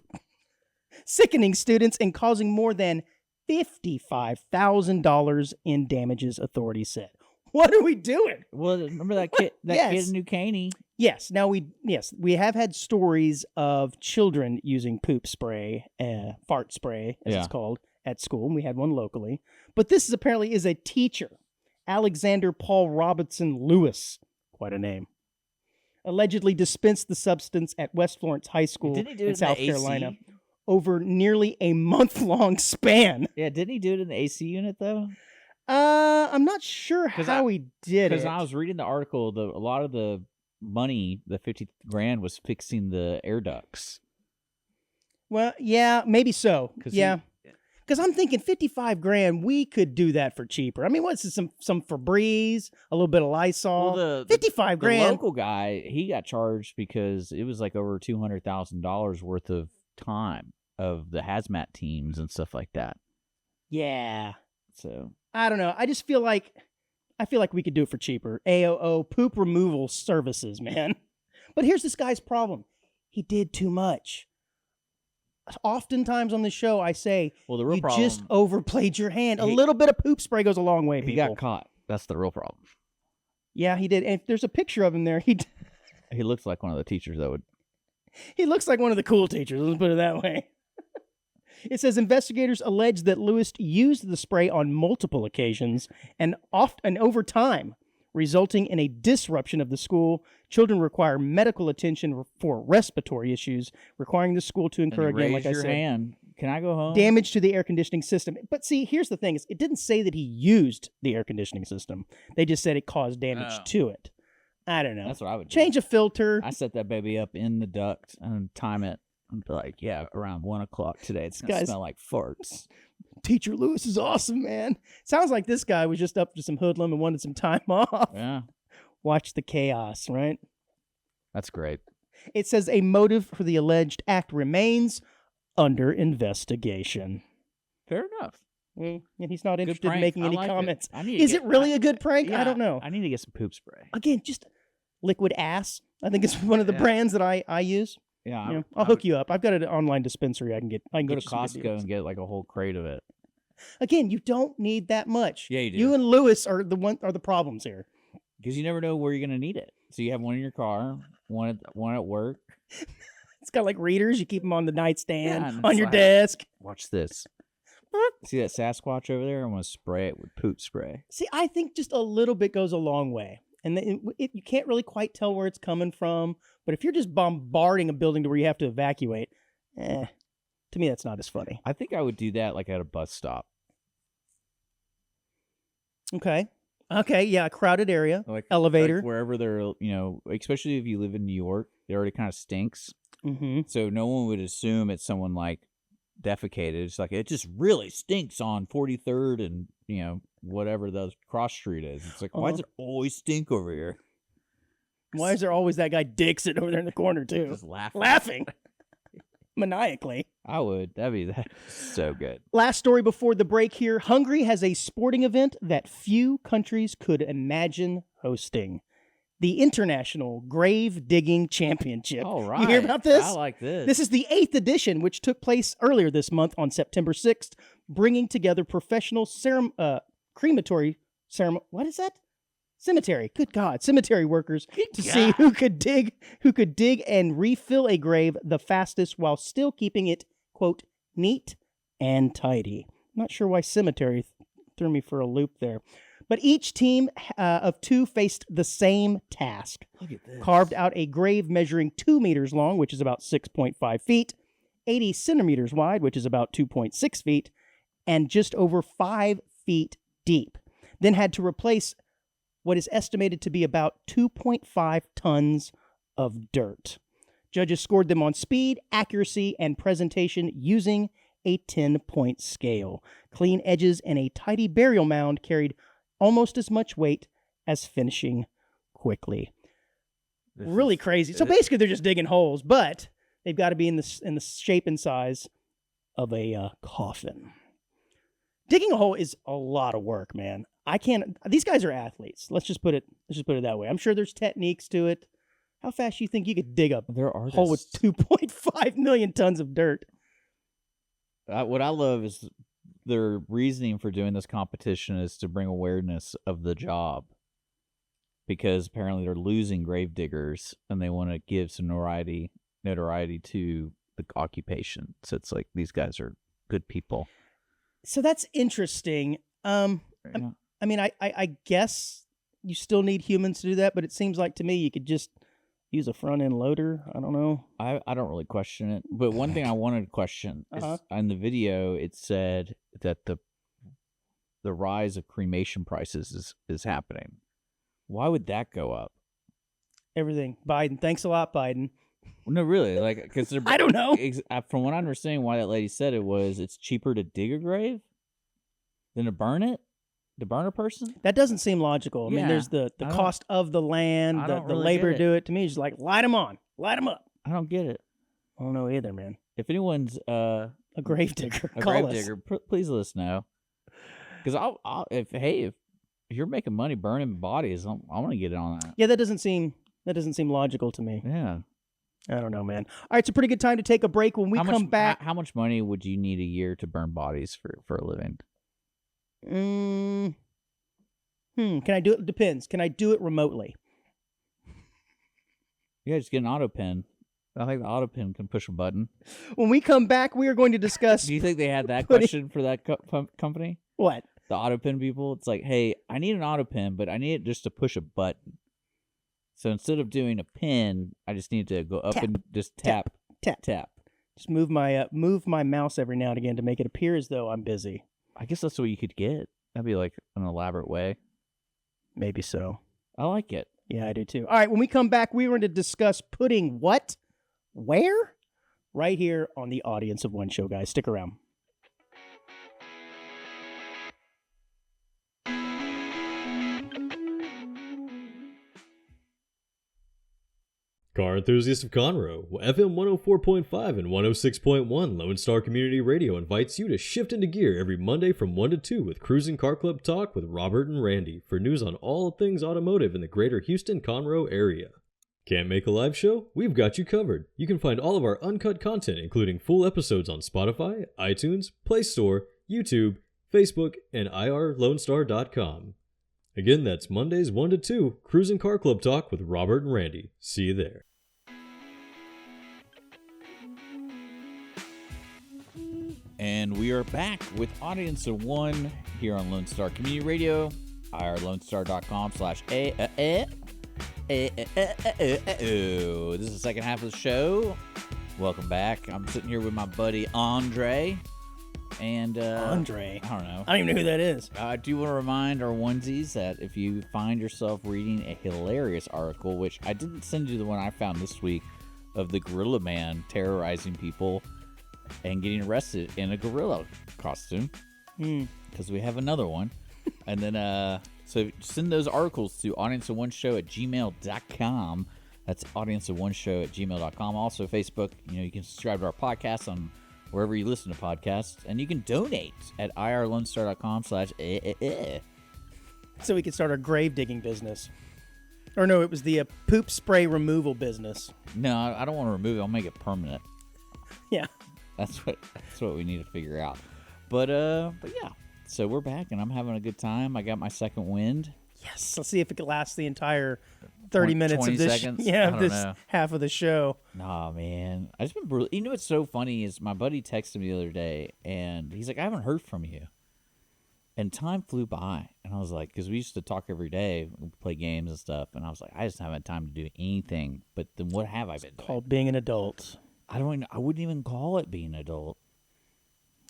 Speaker 2: sickening students and causing more than $55,000 in damages, authorities said. What are we doing?
Speaker 3: Well, remember that kid? That kid in New Caney.
Speaker 2: Yes. Now we have had stories of children using poop spray, fart spray, as it's called, at school. And we had one locally. But this apparently is a teacher, Alexander Paul Robinson Lewis, quite a name, allegedly dispensed the substance at West Florence High School in South Carolina over nearly a month-long span.
Speaker 3: Yeah, didn't he do it in the AC unit though?
Speaker 2: I'm not sure how he did it.
Speaker 3: Because I was reading the article, a lot of the money, the $50,000, was fixing the air ducts.
Speaker 2: Well, yeah, maybe so. Yeah. Because I'm thinking $55,000, we could do that for cheaper. I mean, what's this, some Febreze, a little bit of Lysol?
Speaker 3: Well,
Speaker 2: $55,000.
Speaker 3: The local guy, he got charged because it was like over $200,000 worth of time of the hazmat teams and stuff like that.
Speaker 2: Yeah.
Speaker 3: So
Speaker 2: I don't know. I feel like we could do it for cheaper. AOO, poop removal services, man. But here's this guy's problem. He did too much. Oftentimes on the show, I say,
Speaker 3: well, the real
Speaker 2: you
Speaker 3: problem,
Speaker 2: just overplayed your hand. A little bit of poop spray goes a long way, people.
Speaker 3: He got caught. That's the real problem.
Speaker 2: Yeah, he did. And if there's a picture of him there, he
Speaker 3: looks like one of the teachers that would.
Speaker 2: He looks like one of the cool teachers. Let's put it that way. It says investigators allege that Lewis used the spray on multiple occasions and over time, resulting in a disruption of the school. Children require medical attention for respiratory issues, requiring the school to incur, again, like I said,
Speaker 3: hand. Can I go home?
Speaker 2: Damage to the air conditioning system. But see, here's the thing: it didn't say that he used the air conditioning system. They just said it caused damage to it. I don't know.
Speaker 3: That's what I would do.
Speaker 2: Change a filter.
Speaker 3: I set that baby up in the duct and time it. And be like, yeah, around 1 o'clock today, it's gonna smell like farts.
Speaker 2: Teacher Lewis is awesome, man. Sounds like this guy was just up to some hoodlum and wanted some time off.
Speaker 3: Yeah.
Speaker 2: Watch the chaos, right?
Speaker 3: That's great.
Speaker 2: It says a motive for the alleged act remains under investigation.
Speaker 3: Fair enough.
Speaker 2: And he's not interested in making any comments.
Speaker 3: Is
Speaker 2: it really a good prank?
Speaker 3: Yeah,
Speaker 2: I don't know.
Speaker 3: I need to get some poop spray.
Speaker 2: Again, just liquid ass. I think it's one of the brands that I use.
Speaker 3: Yeah,
Speaker 2: I'll hook you up. I've got an online dispensary I can
Speaker 3: go to Costco and get like a whole crate of it.
Speaker 2: Again, you don't need that much.
Speaker 3: Yeah, you do.
Speaker 2: You and Lewis are the problems here.
Speaker 3: Because you never know where you're gonna need it. So you have one in your car, one at work.
Speaker 2: It's got like readers. You keep them on the nightstand,
Speaker 3: on
Speaker 2: your desk.
Speaker 3: Watch this. See that Sasquatch over there? I'm gonna spray it with poop spray.
Speaker 2: See, I think just a little bit goes a long way. And you can't really quite tell where it's coming from. But if you're just bombarding a building to where you have to evacuate, to me, that's not as funny.
Speaker 3: I think I would do that like at a bus stop.
Speaker 2: Okay, yeah, a crowded area,
Speaker 3: like
Speaker 2: elevator.
Speaker 3: Like wherever they're, especially if you live in New York, it already kind of stinks.
Speaker 2: Mm-hmm.
Speaker 3: So no one would assume it's someone like defecated. It's like, it just really stinks on 43rd and, whatever the cross street is. It's like, why does it always stink over here?
Speaker 2: Why is there always that guy Dick sitting over there in the corner too?
Speaker 3: Just
Speaker 2: laughing. Maniacally.
Speaker 3: I would. That'd be so good.
Speaker 2: Last story before the break here. Hungary has a sporting event that few countries could imagine hosting. The International Grave Digging Championship.
Speaker 3: All right.
Speaker 2: You hear about this?
Speaker 3: I like this.
Speaker 2: This is the 8th edition, which took place earlier this month on September 6th, bringing together professional crematory ceremony. What is that? cemetery. Good God, cemetery workers to see who could dig and refill a grave the fastest while still keeping it, quote, neat and tidy. Not sure why cemetery threw me for a loop there. But each team of two faced the same task.
Speaker 3: Look at this.
Speaker 2: Carved out a grave measuring 2 meters long, which is about 6.5 feet, 80 centimeters wide, which is about 2.6 feet, and just over 5 feet deep. Then had to replace what is estimated to be about 2.5 tons of dirt. Judges scored them on speed, accuracy, and presentation using a 10-point scale. Clean edges and a tidy burial mound carried almost as much weight as finishing quickly. Really crazy. So basically, they're just digging holes, but they've got to be in the shape and size of a coffin. Digging a hole is a lot of work, man. I can't. These guys are athletes. Let's just put it that way. I'm sure there's techniques to it. How fast do you think you could dig a hole with 2.5 million tons of dirt?
Speaker 3: What I love is their reasoning for doing this competition is to bring awareness of the job, because apparently they're losing grave diggers and they want to give some notoriety to the occupation. So it's like these guys are good people.
Speaker 2: So that's interesting. I mean, I guess you still need humans to do that, but it seems like to me you could just use a front end loader. I don't know.
Speaker 3: I don't really question it, but one thing I wanted to question is in the video it said that the rise of cremation prices is happening. Why would that go up?
Speaker 2: Everything. Biden. Thanks a lot, Biden.
Speaker 3: No, really, like, because
Speaker 2: I don't know.
Speaker 3: From what I understand, why that lady said it was it's cheaper to dig a grave than to burn it. To burn a person?
Speaker 2: That doesn't seem logical. I mean, there's the cost of the land, the labor to do it. To me, it's just like, light them on. Light them up.
Speaker 3: I don't get it.
Speaker 2: I don't know either, man.
Speaker 3: If anyone's
Speaker 2: a grave digger,
Speaker 3: call us. Please let us know. Because if you're making money burning bodies, I want to get in on that.
Speaker 2: Yeah, that doesn't seem logical to me.
Speaker 3: Yeah.
Speaker 2: I don't know, man. All right, it's a pretty good time to take a break. When we come back,
Speaker 3: how much money would you need a year to burn bodies for a living?
Speaker 2: Can I do it? Depends. Can I do it remotely?
Speaker 3: Yeah, just get an auto pen. I think the auto pen can push a button.
Speaker 2: When we come back, we are going to discuss.
Speaker 3: Do you think they had that question for that company?
Speaker 2: What?
Speaker 3: The auto pen people? It's like, hey, I need an auto pen, but I need it just to push a button. So instead of doing a pen, I just need to go up and just tap.
Speaker 2: Just move my mouse every now and again to make it appear as though I'm busy.
Speaker 3: I guess that's what you could get. That'd be like an elaborate way.
Speaker 2: Maybe so.
Speaker 3: I like it.
Speaker 2: Yeah, I do too. All right, when we come back, we're going to discuss putting what? Where? Right here on the Audience of One show, guys. Stick around.
Speaker 4: Car enthusiasts of Conroe, FM 104.5 and 106.1 Lone Star Community Radio invites you to shift into gear every Monday from 1 to 2 with Cruising Car Club Talk with Robert and Randy for news on all things automotive in the greater Houston-Conroe area. Can't make a live show? We've got you covered. You can find all of our uncut content, including full episodes on Spotify, iTunes, Play Store, YouTube, Facebook, and irlonestar.com. Again, that's Mondays 1 to 2, Cruising Car Club Talk with Robert and Randy. See you there.
Speaker 3: And we are back with Audience of One here on Lone Star Community Radio, irlonestar.com/a. This is the second half of the show. Welcome back. I'm sitting here with my buddy Andre. And
Speaker 2: Andre.
Speaker 3: I don't know.
Speaker 2: I don't even know who that is.
Speaker 3: I do want to remind our onesies that if you find yourself reading a hilarious article, which I didn't send you the one I found this week of the Gorilla Man terrorizing people and getting arrested in a gorilla costume, because we have another one. And then so send those articles to audienceofoneshow@gmail.com. That's audienceofoneshow@gmail.com. Also Facebook, you can subscribe to our podcast on wherever you listen to podcasts, and you can donate at irlonestar.com/.
Speaker 2: So we can start our grave digging business. Or no, it was the poop spray removal business.
Speaker 3: No, I don't want to remove it. I'll make it permanent.
Speaker 2: Yeah.
Speaker 3: That's what we need to figure out. But yeah. So we're back, and I'm having a good time. I got my second wind.
Speaker 2: Yes. Let's see if it can last the entire 30 minutes
Speaker 3: 20
Speaker 2: of this.
Speaker 3: seconds?
Speaker 2: Yeah,
Speaker 3: I don't
Speaker 2: this
Speaker 3: know.
Speaker 2: half of the show.
Speaker 3: Nah, man. I just been brutal. You know what's so funny is my buddy texted me the other day, and he's like, I haven't heard from you. And time flew by. And I was like, because we used to talk every day, play games and stuff. And I was like, I just haven't had time to do anything. But then what have I been doing?
Speaker 2: Called being an adult.
Speaker 3: I wouldn't even call it being an adult.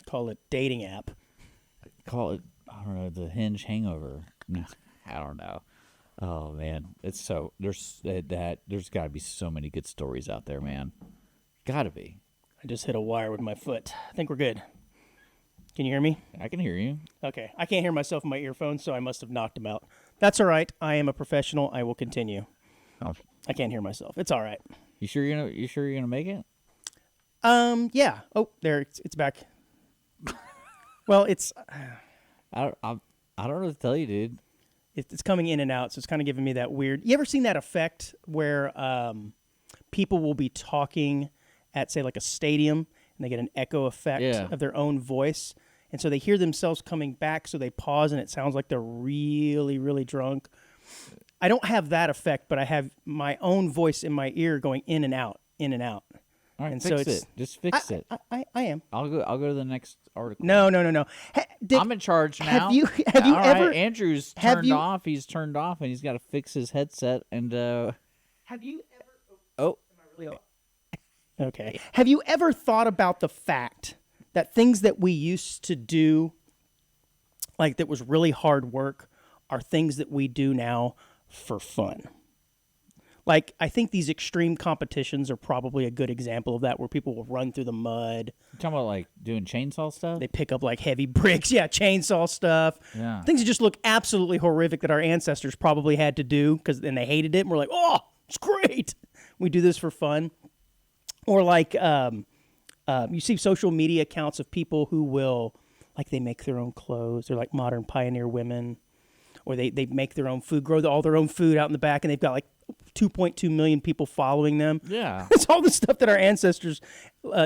Speaker 2: Call it dating app.
Speaker 3: Call it, I don't know, the Hinge hangover. No, I don't know. Oh, man. It's so, there's got to be so many good stories out there, man. Got to be.
Speaker 2: I just hit a wire with my foot. I think we're good. Can you hear me?
Speaker 3: I can hear you.
Speaker 2: Okay. I can't hear myself in my earphones, so I must have knocked them out. That's all right. I am a professional. I will continue.
Speaker 3: Oh,
Speaker 2: I can't hear myself. It's all right.
Speaker 3: you sure you're gonna make it?
Speaker 2: Yeah. Oh, there. It's back. Well, it's
Speaker 3: I don't know what to tell you, dude.
Speaker 2: it's coming in and out, so it's kind of giving me that weird. You ever seen that effect where people will be talking at, say, like a stadium, and they get an echo effect
Speaker 3: Yeah.
Speaker 2: of their own voice, and so they hear themselves coming back, so they pause, and it sounds like they're really, really drunk. I don't have that effect, but I have my own voice in my ear going in and out, in and out.
Speaker 3: All right,
Speaker 2: And
Speaker 3: fix
Speaker 2: so it's-
Speaker 3: it. Just fix it.
Speaker 2: I am.
Speaker 3: I'll go to the next article.
Speaker 2: No. Dick,
Speaker 3: I'm in charge now.
Speaker 2: have you
Speaker 3: All right,
Speaker 2: ever?
Speaker 3: Andrew's
Speaker 2: have
Speaker 3: turned
Speaker 2: you-
Speaker 3: off. He's turned off, and he's got to fix his headset. And
Speaker 2: Have you ever?
Speaker 3: oh,
Speaker 2: Okay. Have you ever thought about the fact that things that we used to do, like that was really hard work, are things that we do now for fun? Like, I think these extreme competitions are probably a good example of that, where people will run through the mud.
Speaker 3: you talking about like doing chainsaw stuff?
Speaker 2: They pick up like heavy bricks, chainsaw stuff.
Speaker 3: Yeah.
Speaker 2: Things that just look absolutely horrific that our ancestors probably had to do then they hated it. And we're like, oh, it's great. We do this for fun. Or like you see social media accounts of people who will, like, they make their own clothes. They're like modern pioneer women. Or they make their own food, grow all their own food out in the back, and they've got like 2.2 million people following them.
Speaker 3: Yeah.
Speaker 2: It's all the stuff that our ancestors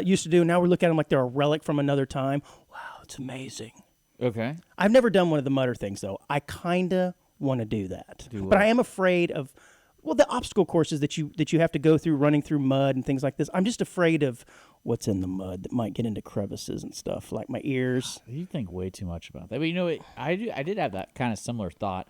Speaker 2: used to do. Now we look at them like they're a relic from another time. Wow, it's amazing.
Speaker 3: Okay.
Speaker 2: I've never done one of the mutter things, though. I kind of want to do that. But I am afraid of, well, the obstacle courses that you have to go through, running through mud and things like this. I'm just afraid of what's in the mud that might get into crevices and stuff, like my ears.
Speaker 3: You think way too much about that. But you know, I did have that kind of similar thought.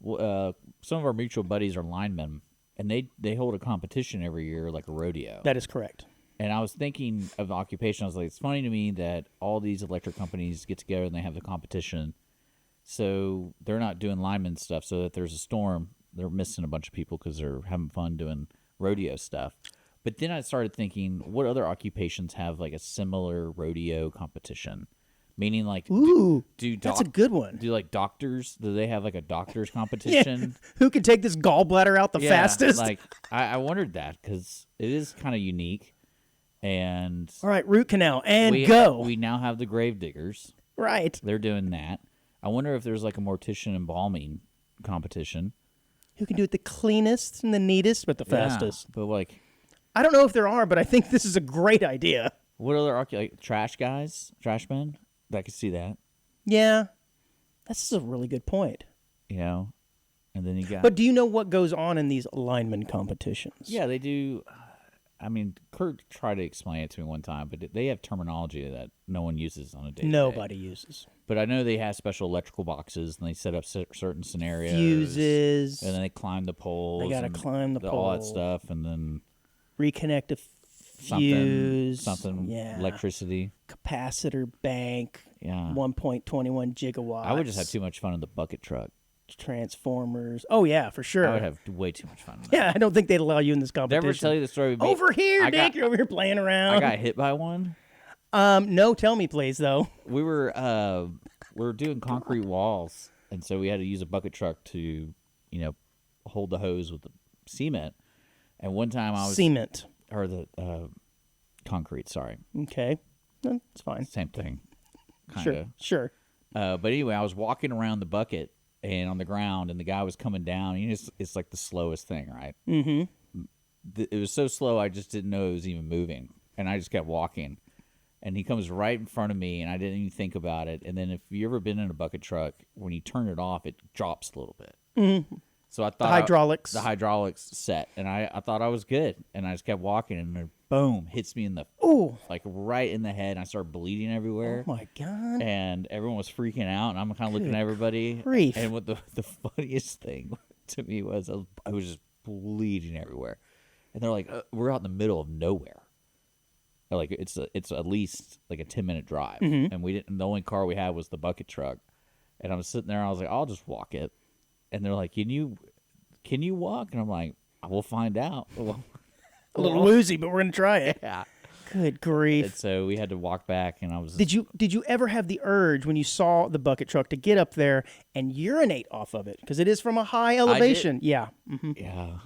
Speaker 3: Some of our mutual buddies are linemen, and they hold a competition every year, like a rodeo.
Speaker 2: That is correct.
Speaker 3: And I was thinking of occupation. I was like, it's funny to me that all these electric companies get together and they have the competition. So they're not doing lineman stuff. So that there's a storm, they're missing a bunch of people because they're having fun doing rodeo stuff. But then I started thinking, what other occupations have like a similar rodeo competition? Meaning, like,
Speaker 2: Ooh,
Speaker 3: do
Speaker 2: that's a good one.
Speaker 3: Do like doctors? Do they have like a doctors competition?
Speaker 2: Who can take this gallbladder out the
Speaker 3: Yeah,
Speaker 2: fastest?
Speaker 3: Like, I wondered that because it is kind of unique. And
Speaker 2: All right, root canal and
Speaker 3: we
Speaker 2: go.
Speaker 3: We now have the grave diggers.
Speaker 2: Right.
Speaker 3: They're doing that. I wonder if there's like a mortician embalming competition.
Speaker 2: Who can do it the cleanest and the neatest, but the fastest?
Speaker 3: Yeah, but like,
Speaker 2: I don't know if there are, but I think this is a great idea.
Speaker 3: what other like trash guys, trash men? I could see that.
Speaker 2: Yeah, that's a really good point.
Speaker 3: You know, and then you got.
Speaker 2: But do you know what goes on in these lineman competitions?
Speaker 3: yeah, they do. I mean, Kurt tried to explain it to me one time, but they have terminology that no one uses on a day.
Speaker 2: Nobody uses.
Speaker 3: But I know they have special electrical boxes, and they set up certain scenarios.
Speaker 2: Fuses.
Speaker 3: And then they climb the poles.
Speaker 2: They gotta
Speaker 3: and
Speaker 2: climb the
Speaker 3: all that
Speaker 2: pole.
Speaker 3: stuff, and then
Speaker 2: Reconnect a fuse.
Speaker 3: something
Speaker 2: Yeah.
Speaker 3: electricity.
Speaker 2: Capacitor bank.
Speaker 3: Yeah.
Speaker 2: 1.21 gigawatts.
Speaker 3: I would just have too much fun in the bucket truck.
Speaker 2: Transformers. Oh, yeah, for sure.
Speaker 3: I would have way too much fun. In that.
Speaker 2: Yeah, I don't think they'd allow you in this
Speaker 3: Did I
Speaker 2: competition.
Speaker 3: ever tell you the story? Of me?
Speaker 2: Over here,
Speaker 3: I
Speaker 2: Dick.
Speaker 3: got-
Speaker 2: You're over here playing around.
Speaker 3: I got hit by one.
Speaker 2: No, tell me, please, though.
Speaker 3: We were doing concrete walls, and so we had to use a bucket truck to, hold the hose with the cement. And one time I was
Speaker 2: Cement.
Speaker 3: or the concrete. Sorry,
Speaker 2: Okay. That's fine.
Speaker 3: same thing. Kind
Speaker 2: Sure.
Speaker 3: of.
Speaker 2: Sure.
Speaker 3: But anyway, I was walking around the bucket and on the ground, and the guy was coming down. It's like the slowest thing, right? Mm-hmm. It was so slow, I just didn't know it was even moving, and I just kept walking. And he comes right in front of me, and I didn't even think about it. And then if you ever been in a bucket truck, when you turn it off, it drops a little bit. So I thought
Speaker 2: The hydraulics.
Speaker 3: the hydraulics set, and I thought I was good, and I just kept walking, and then boom, hits me in the
Speaker 2: Oh,
Speaker 3: like right in the head, and I started bleeding everywhere.
Speaker 2: oh my God.
Speaker 3: And everyone was freaking out, and I'm kind of looking at everybody.
Speaker 2: grief.
Speaker 3: And what the funniest thing to me was I was just bleeding everywhere, and they're like, "We're out in the middle of nowhere. Like it's at least like a 10-minute drive, and we didn't. The only car we had was the bucket truck, and I'm sitting there. And I was like, I'll just walk it, and they're like, Can you walk? And I'm like, I will find out.
Speaker 2: A little woozy, but we're going to try it.
Speaker 3: Yeah.
Speaker 2: Good grief.
Speaker 3: And so we had to walk back, and I was.
Speaker 2: Did you ever have the urge when you saw the bucket truck to get up there and urinate off of it? Because it is from a high elevation. Yeah.
Speaker 3: Yeah.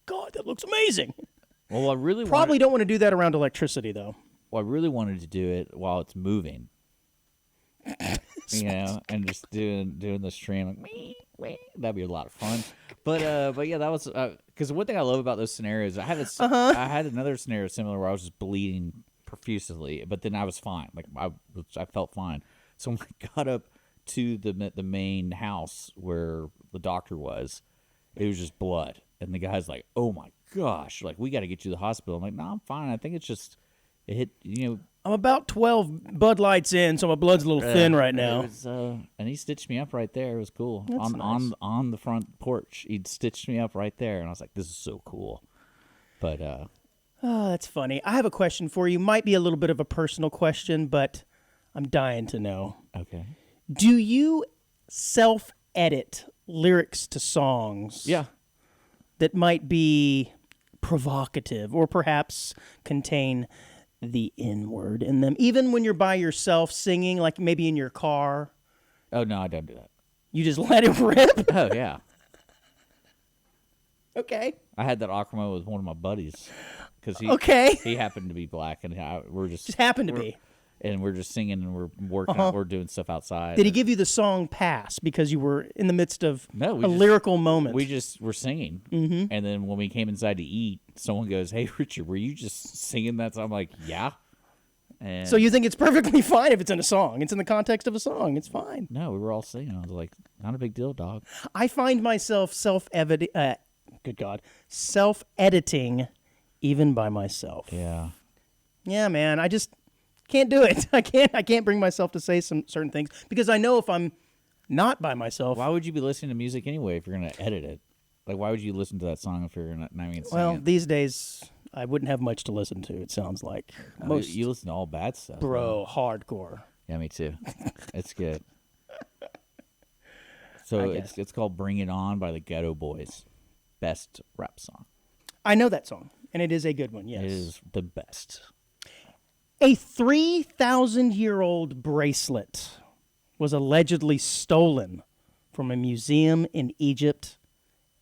Speaker 2: God, that looks amazing.
Speaker 3: Well, I really
Speaker 2: Probably don't want to do that around electricity, though.
Speaker 3: Well, I really wanted to do it while it's moving. And just doing the stream like wee, that'd be a lot of fun. But yeah, that was because one thing I love about those scenarios, I had another scenario similar where I was just bleeding profusely, but then I was fine. Like I felt fine. So when I got up to the main house where the doctor was, it was just blood, and the guy's like, "Oh my gosh, like we got to get you to the hospital." I'm like, "No, I'm fine. I think it's just it hit,
Speaker 2: I'm about 12 Bud Lights in, so my blood's a little thin right now.
Speaker 3: It was, and he stitched me up right there. It was cool.
Speaker 2: That's nice.
Speaker 3: On the front porch, he'd stitched me up right there, and I was like, "This is so cool." But
Speaker 2: Oh, that's funny. I have a question for you. Might be a little bit of a personal question, but I'm dying to know.
Speaker 3: okay,
Speaker 2: Do you self-edit lyrics to songs?
Speaker 3: yeah,
Speaker 2: That might be provocative or perhaps contain the N-word in them, even when you're by yourself singing, like maybe in your car?
Speaker 3: oh no, I don't do that.
Speaker 2: You just let it rip?
Speaker 3: Oh yeah,
Speaker 2: Okay.
Speaker 3: I had that Aquaman with one of my buddies because he happened to be black, and we're just
Speaker 2: Happened to be.
Speaker 3: and we're just singing, and we're working, we're doing stuff outside.
Speaker 2: Did he give you the song pass because you were in the midst of
Speaker 3: No, we
Speaker 2: a
Speaker 3: just-
Speaker 2: lyrical moment?
Speaker 3: We just were singing, and then when we came inside to eat, someone goes, "Hey, Richard, were you just singing that song?" I'm like, "Yeah." And
Speaker 2: So you think it's perfectly fine if it's in a song? It's in the context of a song. It's fine.
Speaker 3: no, we were all singing. I was like, "Not a big deal, dog."
Speaker 2: I find myself self-editing even by myself.
Speaker 3: Yeah.
Speaker 2: Yeah, man, I just can't do it. I can't bring myself to say some certain things because I know if I'm not by myself,
Speaker 3: Why would you be listening to music anyway if you're going to edit it? Like, why would you listen to that song if you're not even singing
Speaker 2: well,
Speaker 3: it?
Speaker 2: these days I wouldn't have much to listen to. It sounds like most
Speaker 3: You listen to all bad stuff.
Speaker 2: bro hardcore.
Speaker 3: Man. Yeah, me too. It's good. So it's called "Bring It On" by the Ghetto Boys. Best rap song.
Speaker 2: I know that song, and it is a good one. Yes,
Speaker 3: It is the best.
Speaker 2: A 3,000-year-old bracelet was allegedly stolen from a museum in Egypt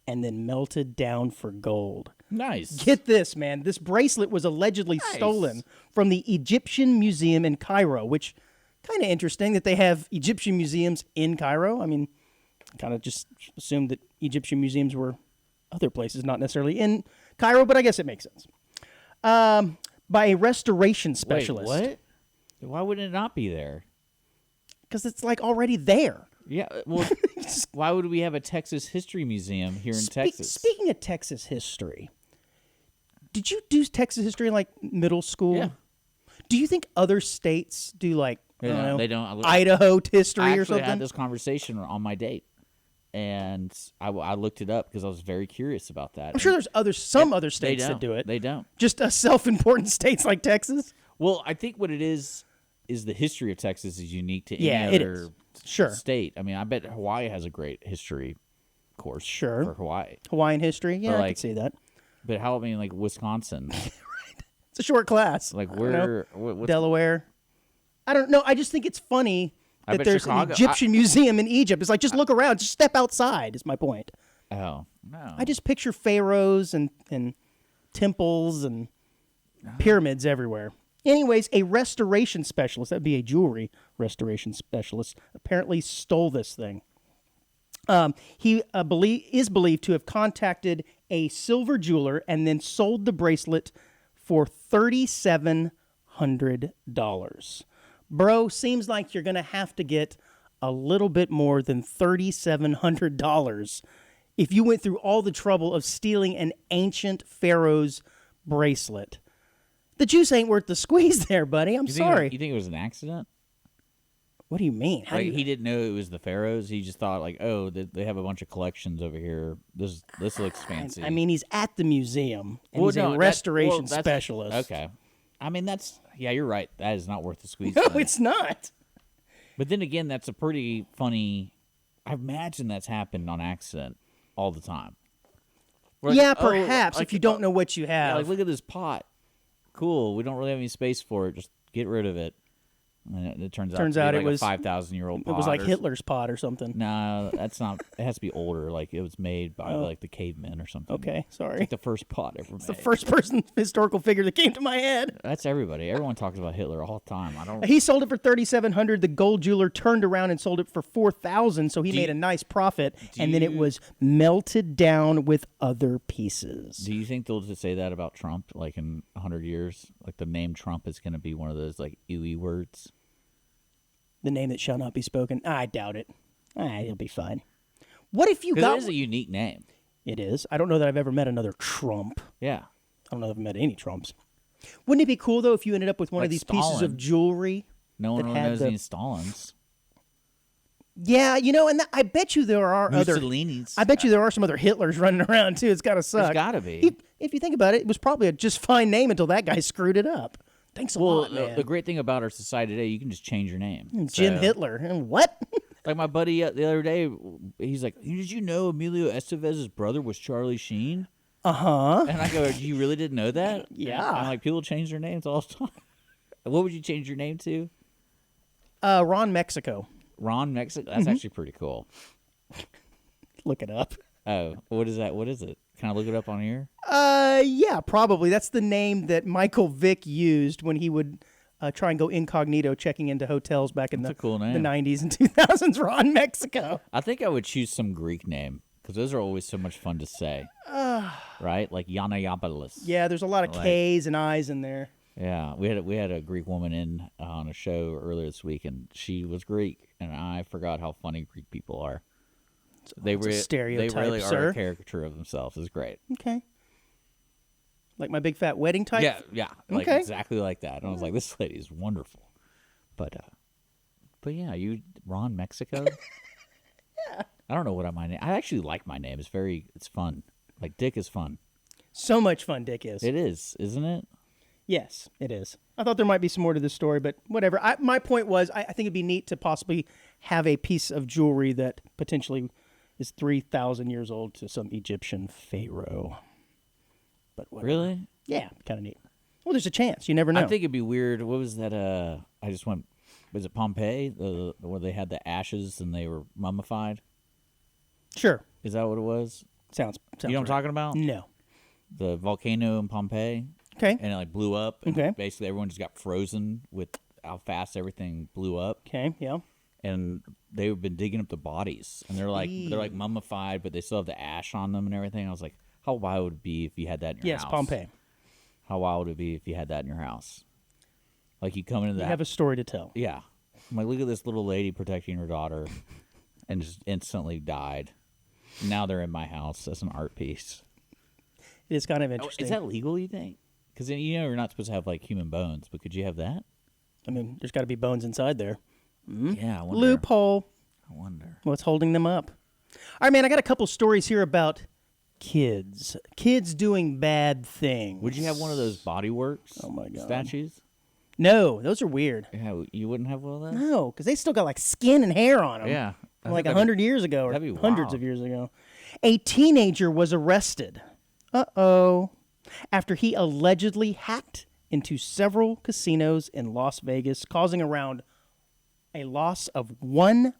Speaker 2: and then melted down for gold.
Speaker 3: Nice.
Speaker 2: Get this, man. This bracelet was allegedly stolen from the Egyptian Museum in Cairo, which kind of interesting that they have Egyptian museums in Cairo. I mean, kind of just assumed that Egyptian museums were other places, not necessarily in Cairo, but I guess it makes sense. By a restoration specialist.
Speaker 3: Wait, what? Why wouldn't it not be there?
Speaker 2: Because it's like already there.
Speaker 3: Yeah, well, why would we have a Texas History Museum here in Texas?
Speaker 2: Speaking of Texas history, did you do Texas history in like middle school?
Speaker 3: Yeah.
Speaker 2: Do you think other states do like I don't know,
Speaker 3: They don't.
Speaker 2: Idaho history
Speaker 3: I
Speaker 2: or
Speaker 3: actually
Speaker 2: something?
Speaker 3: had this conversation on my date, and I looked it up because I was very curious about that.
Speaker 2: I'm sure there's some other
Speaker 3: they
Speaker 2: states
Speaker 3: don't.
Speaker 2: that do it.
Speaker 3: They don't.
Speaker 2: Just self-important states like Texas.
Speaker 3: Well, I think what it is the history of Texas is unique to any
Speaker 2: Yeah, it
Speaker 3: other
Speaker 2: is. Sure.
Speaker 3: state. I mean, I bet Hawaii has a great history course.
Speaker 2: Sure.
Speaker 3: For Hawaii,
Speaker 2: Hawaiian history. Yeah, I
Speaker 3: like-
Speaker 2: can see that.
Speaker 3: but how about like Wisconsin?
Speaker 2: It's a short class.
Speaker 3: Like
Speaker 2: I don't know.
Speaker 3: what's
Speaker 2: Delaware. I don't know. I just think it's funny
Speaker 3: I
Speaker 2: that
Speaker 3: bet
Speaker 2: there's
Speaker 3: Chicago-
Speaker 2: an Egyptian museum in Egypt. It's like, just look around. Just step outside is my point.
Speaker 3: Oh no!
Speaker 2: I just picture pharaohs and temples and pyramids everywhere. Anyways, a restoration specialist, that'd be a jewelry restoration specialist, apparently stole this thing. He is believed to have contacted a silver jeweler and then sold the bracelet for $3,700. Bro, seems like you're going to have to get a little bit more than $3,700 if you went through all the trouble of stealing an ancient pharaoh's bracelet. The juice ain't worth the squeeze there, buddy. I'm sorry.
Speaker 3: You think it was an accident?
Speaker 2: What do you mean? How do
Speaker 3: Like,
Speaker 2: you...
Speaker 3: he didn't know it was the pharaohs. He just thought, like, oh, they have a bunch of collections over here. This looks fancy.
Speaker 2: I mean, he's at the museum, and
Speaker 3: Well,
Speaker 2: he's
Speaker 3: no,
Speaker 2: a
Speaker 3: that-
Speaker 2: restoration
Speaker 3: well, that's-
Speaker 2: specialist.
Speaker 3: Okay. I mean, yeah, you're right. That is not worth the squeeze.
Speaker 2: No,
Speaker 3: then.
Speaker 2: it's not.
Speaker 3: But then again, that's a pretty funny. I imagine that's happened on accident all the time. We're like,
Speaker 2: Yeah,
Speaker 3: oh,
Speaker 2: perhaps,
Speaker 3: like,
Speaker 2: if you don't know what you
Speaker 3: yeah,
Speaker 2: have.
Speaker 3: like, look at this pot. Cool. We don't really have any space for it. Just get rid of it. And it turns out to be
Speaker 2: it
Speaker 3: like
Speaker 2: was
Speaker 3: a 5,000-year-old pot.
Speaker 2: It was like
Speaker 3: or
Speaker 2: Hitler's pot or something.
Speaker 3: No, that's not. It has to be older. Like, it was made by like the cavemen or something.
Speaker 2: Okay,
Speaker 3: It's
Speaker 2: sorry.
Speaker 3: like the first pot ever made.
Speaker 2: It's the first person historical figure that came to my head.
Speaker 3: That's everybody. Everyone talks about Hitler all the time. I don't.
Speaker 2: He sold it for $3,700. The gold jeweler turned around and sold it for $4,000. So he made a nice profit, and then it was melted down with other pieces.
Speaker 3: Do you think they'll just say that about Trump, like in 100 years? Like the name Trump is going to be one of those like ooey words?
Speaker 2: The name that shall not be spoken. I doubt it. It'll be fine. What if you
Speaker 3: Because
Speaker 2: got?
Speaker 3: it is a unique name.
Speaker 2: It is. I don't know that I've ever met another Trump.
Speaker 3: Yeah.
Speaker 2: I don't know if I've met any Trumps. Wouldn't it be cool though if you ended up with one
Speaker 3: Like
Speaker 2: of these pieces of
Speaker 3: Stalin.
Speaker 2: jewelry?
Speaker 3: No one
Speaker 2: that
Speaker 3: really
Speaker 2: had
Speaker 3: knows
Speaker 2: the-
Speaker 3: any Stalins.
Speaker 2: Yeah, and I bet you there are other.
Speaker 3: Mussolini's.
Speaker 2: I bet you there are some other Hitlers running around too. It's got to suck.
Speaker 3: There's got to be.
Speaker 2: If you think about it, it was probably a just fine name until that guy screwed it up. Thanks a
Speaker 3: Well,
Speaker 2: lot, man.
Speaker 3: the great thing about our society today, you can just change your name.
Speaker 2: Jim
Speaker 3: So-
Speaker 2: Hitler. And what?
Speaker 3: Like my buddy the other day, he's like, "Did you know Emilio Estevez's brother was Charlie Sheen?"
Speaker 2: Uh-huh.
Speaker 3: And I go, "You really didn't know that?"
Speaker 2: Yeah.
Speaker 3: I'm like, people change their names all the time. What would you change your name to?
Speaker 2: Ron Mexico.
Speaker 3: Ron Mexico. That's actually pretty cool.
Speaker 2: Look it up.
Speaker 3: Oh, what is that? What is it? Can I look it up on here?
Speaker 2: Yeah, probably. That's the name that Michael Vick used when he would try and go incognito checking into hotels back in
Speaker 3: That's
Speaker 2: the
Speaker 3: a cool
Speaker 2: the
Speaker 3: name.
Speaker 2: 90s and 2000s. Ron Mexico.
Speaker 3: I think I would choose some Greek name because those are always so much fun to say. Right? Like Yanayapoulos.
Speaker 2: Yeah, there's a lot of
Speaker 3: Like-
Speaker 2: K's and I's in there.
Speaker 3: Yeah, we had a Greek woman in on a show earlier this week, and she was Greek, and I forgot how funny Greek people are. They
Speaker 2: It's a stereotype,
Speaker 3: They really are
Speaker 2: sir.
Speaker 3: a caricature of themselves. It's great.
Speaker 2: Okay. Like my big fat wedding type?
Speaker 3: Yeah, like
Speaker 2: Okay.
Speaker 3: exactly like that. And I was like, this lady is wonderful. But yeah, you Ron Mexico. Yeah. I don't know what my name. I actually like my name. It's fun. Like Dick is fun.
Speaker 2: So much fun Dick is.
Speaker 3: It is, isn't it?
Speaker 2: Yes, it is. I thought there might be some more to this story, but whatever. My point was, I think it'd be neat to possibly have a piece of jewelry that potentially is 3,000 years old to some Egyptian pharaoh. But whatever.
Speaker 3: Really?
Speaker 2: Yeah, kind of neat. Well, there's a chance. You never know.
Speaker 3: I think it'd be weird. What was that? I just went. Was it Pompeii, where they had the ashes and they were mummified?
Speaker 2: Sure.
Speaker 3: Is that what it was?
Speaker 2: Sounds
Speaker 3: You know what I'm
Speaker 2: right.
Speaker 3: talking about?
Speaker 2: No.
Speaker 3: The volcano in Pompeii,
Speaker 2: Okay.
Speaker 3: and it like blew up. And
Speaker 2: Okay.
Speaker 3: basically, everyone just got frozen with how fast everything blew up.
Speaker 2: Okay, yeah.
Speaker 3: And they've been digging up the bodies, and they're like mummified, but they still have the ash on them and everything. I was like, how wild would it be if you had that in your
Speaker 2: Yes,
Speaker 3: house?
Speaker 2: Pompeii.
Speaker 3: How wild would it be if you had that in your house? Like you come into
Speaker 2: You
Speaker 3: that.
Speaker 2: have a story to tell.
Speaker 3: Yeah. I'm like, look at this little lady protecting her daughter and just instantly died. Now they're in my house as an art piece.
Speaker 2: It is kind of interesting.
Speaker 3: Is that legal, you think? Because you're not supposed to have like human bones, but could you have that?
Speaker 2: I mean, there's got to be bones inside there.
Speaker 3: Yeah, I wonder.
Speaker 2: Loophole.
Speaker 3: I wonder.
Speaker 2: What's holding them up? All right, man, I got a couple stories here about kids. Kids doing bad things.
Speaker 3: Would you have one of those Body Works statues?
Speaker 2: No, those are weird.
Speaker 3: Yeah, you wouldn't have one of those?
Speaker 2: No, because they still got like skin and hair on them.
Speaker 3: Yeah. I
Speaker 2: Like
Speaker 3: think
Speaker 2: 100 years ago or
Speaker 3: that'd be
Speaker 2: hundreds
Speaker 3: wild.
Speaker 2: of years ago. A teenager was arrested. Uh-oh. After he allegedly hacked into several casinos in Las Vegas, causing around a loss of $100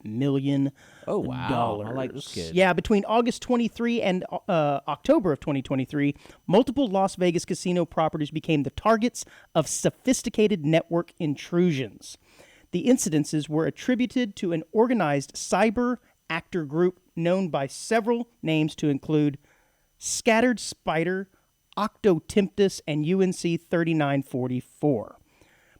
Speaker 2: million.
Speaker 3: Oh, wow. I like this kid.
Speaker 2: Yeah, between August 23 and October of 2023, multiple Las Vegas casino properties became the targets of sophisticated network intrusions. The incidences were attributed to an organized cyber actor group known by several names to include Scattered Spider, Octotemptus, and UNC 3944.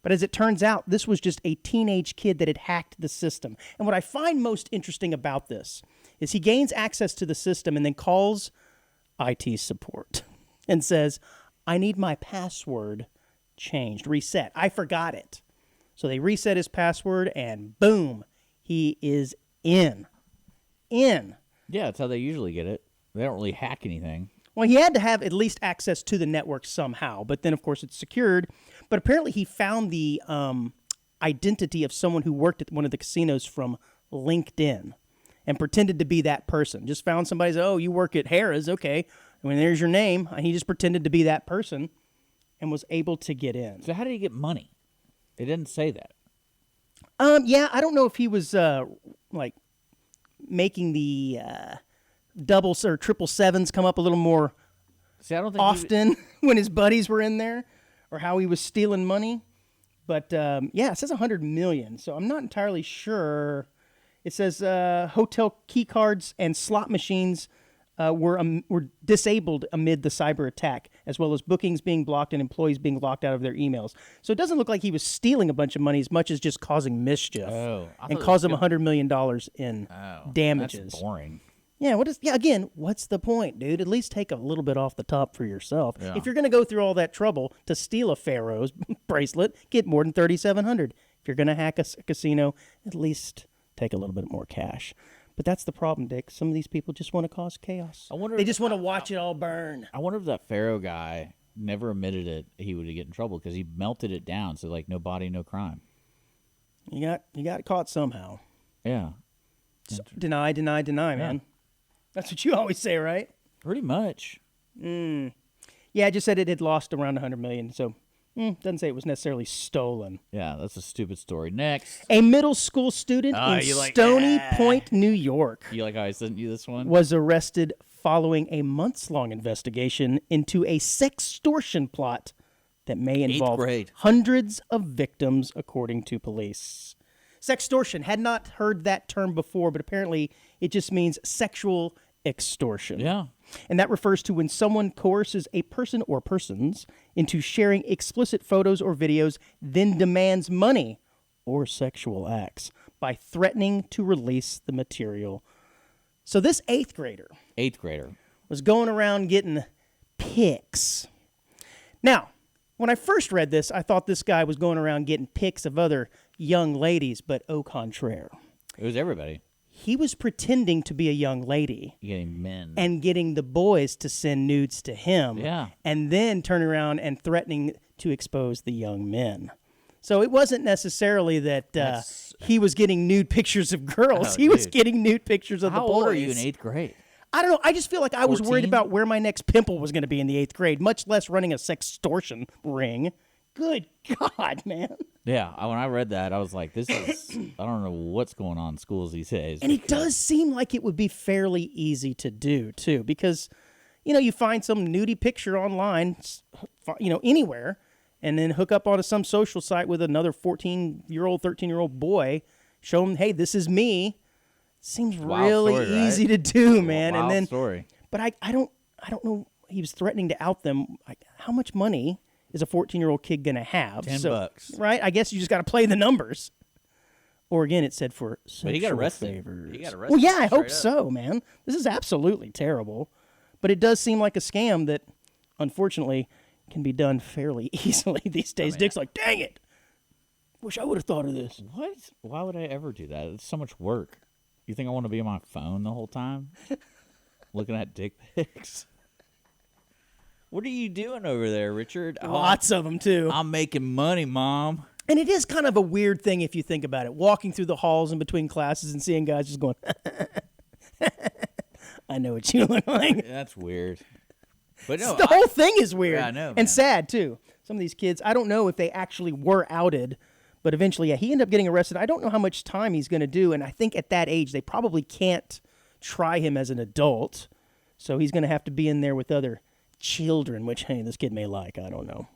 Speaker 2: But as it turns out, this was just a teenage kid that had hacked the system. And what I find most interesting about this is he gains access to the system and then calls IT support and says, I need my password changed, reset. I forgot it. So they reset his password and boom, he is in. In.
Speaker 3: Yeah, that's how they usually get it. They don't really hack anything.
Speaker 2: Well, he had to have at least access to the network somehow, but then, of course, it's secured. But apparently he found the identity of someone who worked at one of the casinos from LinkedIn and pretended to be that person. Just found somebody, said, oh, you work at Harrah's, okay. I mean, there's your name. And he just pretended to be that person and was able to get in.
Speaker 3: So how did he get money? It didn't say that.
Speaker 2: Yeah, I don't know if he was, like, making the doubles or triple sevens come up a little more
Speaker 3: See, I don't think
Speaker 2: often when his buddies were in there, or how he was stealing money. But yeah, it says 100 million, so I'm not entirely sure. It says hotel key cards and slot machines were disabled amid the cyber attack, as well as bookings being blocked and employees being locked out of their emails. So it doesn't look like he was stealing a bunch of money as much as just causing mischief and caused him $100 million in damages.
Speaker 3: That's boring.
Speaker 2: Yeah, again, what's the point, dude? At least take a little bit off the top for yourself.
Speaker 3: Yeah.
Speaker 2: If you're going to go through all that trouble to steal a Pharaoh's bracelet, get more than $3,700. If you're going to hack a casino, at least take a little bit more cash. But that's the problem, Dick. Some of these people just want to cause chaos. They just want to watch it all burn.
Speaker 3: I wonder if that Pharaoh guy never admitted it, he would get in trouble because he melted it down. So like, no body, no crime.
Speaker 2: You got caught somehow.
Speaker 3: Yeah.
Speaker 2: So, deny, man. That's what you always say, right?
Speaker 3: Pretty much.
Speaker 2: Yeah, I just said it had lost around 100 million, so doesn't say it was necessarily stolen.
Speaker 3: Yeah, that's a stupid story. Next.
Speaker 2: A middle school student in Stony Point, New York,
Speaker 3: You like how I sent you this one?
Speaker 2: was arrested following a months-long investigation into a sextortion plot that may involve
Speaker 3: grade.
Speaker 2: hundreds of victims, according to police. Sextortion, had not heard that term before, but apparently it just means sexual extortion.
Speaker 3: Yeah.
Speaker 2: And that refers to when someone coerces a person or persons into sharing explicit photos or videos, then demands money or sexual acts by threatening to release the material. So this 8th grader was going around getting pics. Now, when I first read this, I thought this guy was going around getting pics of other young ladies, but au contraire.
Speaker 3: It was everybody.
Speaker 2: He was pretending to be a young lady
Speaker 3: Getting men.
Speaker 2: and getting the boys to send nudes to him.
Speaker 3: Yeah.
Speaker 2: And then turning around and threatening to expose the young men. So it wasn't necessarily that he was getting nude pictures of girls. He was getting nude pictures of the
Speaker 3: How
Speaker 2: boys.
Speaker 3: old are you in 8th grade?
Speaker 2: I don't know. I just feel like I was worried
Speaker 3: 14?
Speaker 2: about where my next pimple was going to be in the 8th grade, much less running a sextortion ring. Good God, man.
Speaker 3: Yeah, when I read that, I was like, this is, I don't know what's going on in schools these days.
Speaker 2: And it does seem like it would be fairly easy to do, too, because, you find some nudie picture online, anywhere, and then hook up onto some social site with another 14-year-old, 13-year-old boy, show them, hey, this is me. Seems really
Speaker 3: story,
Speaker 2: easy
Speaker 3: right?
Speaker 2: to do, man.
Speaker 3: Wild
Speaker 2: And then,
Speaker 3: story.
Speaker 2: but I don't know. He was threatening to out them. Like, how much money is a 14-year-old kid gonna have?
Speaker 3: $10,
Speaker 2: right? I guess you just got to play the numbers. Or again, it said for sexual
Speaker 3: But he got arrested.
Speaker 2: favors.
Speaker 3: He got arrested.
Speaker 2: Well, yeah, I hope
Speaker 3: straight up.
Speaker 2: so, man. This is absolutely terrible. But it does seem like a scam that, unfortunately, can be done fairly easily these days. Dick's like, dang it. Wish I would have thought of this.
Speaker 3: What? Why would I ever do that? It's so much work. You think I want to be on my phone the whole time? Looking at dick pics? What are you doing over there, Richard?
Speaker 2: Lots of them, too.
Speaker 3: I'm making money, Mom.
Speaker 2: And it is kind of a weird thing if you think about it. Walking through the halls in between classes and seeing guys just going, I know what you look like.
Speaker 3: That's weird. But no,
Speaker 2: The whole thing is weird.
Speaker 3: Yeah, I know, man.
Speaker 2: And sad, too. Some of these kids, I don't know if they actually were outed, but eventually, yeah, he ended up getting arrested. I don't know how much time he's going to do, and I think at that age, they probably can't try him as an adult, so he's going to have to be in there with other children, which, hey, this kid may like. I don't know.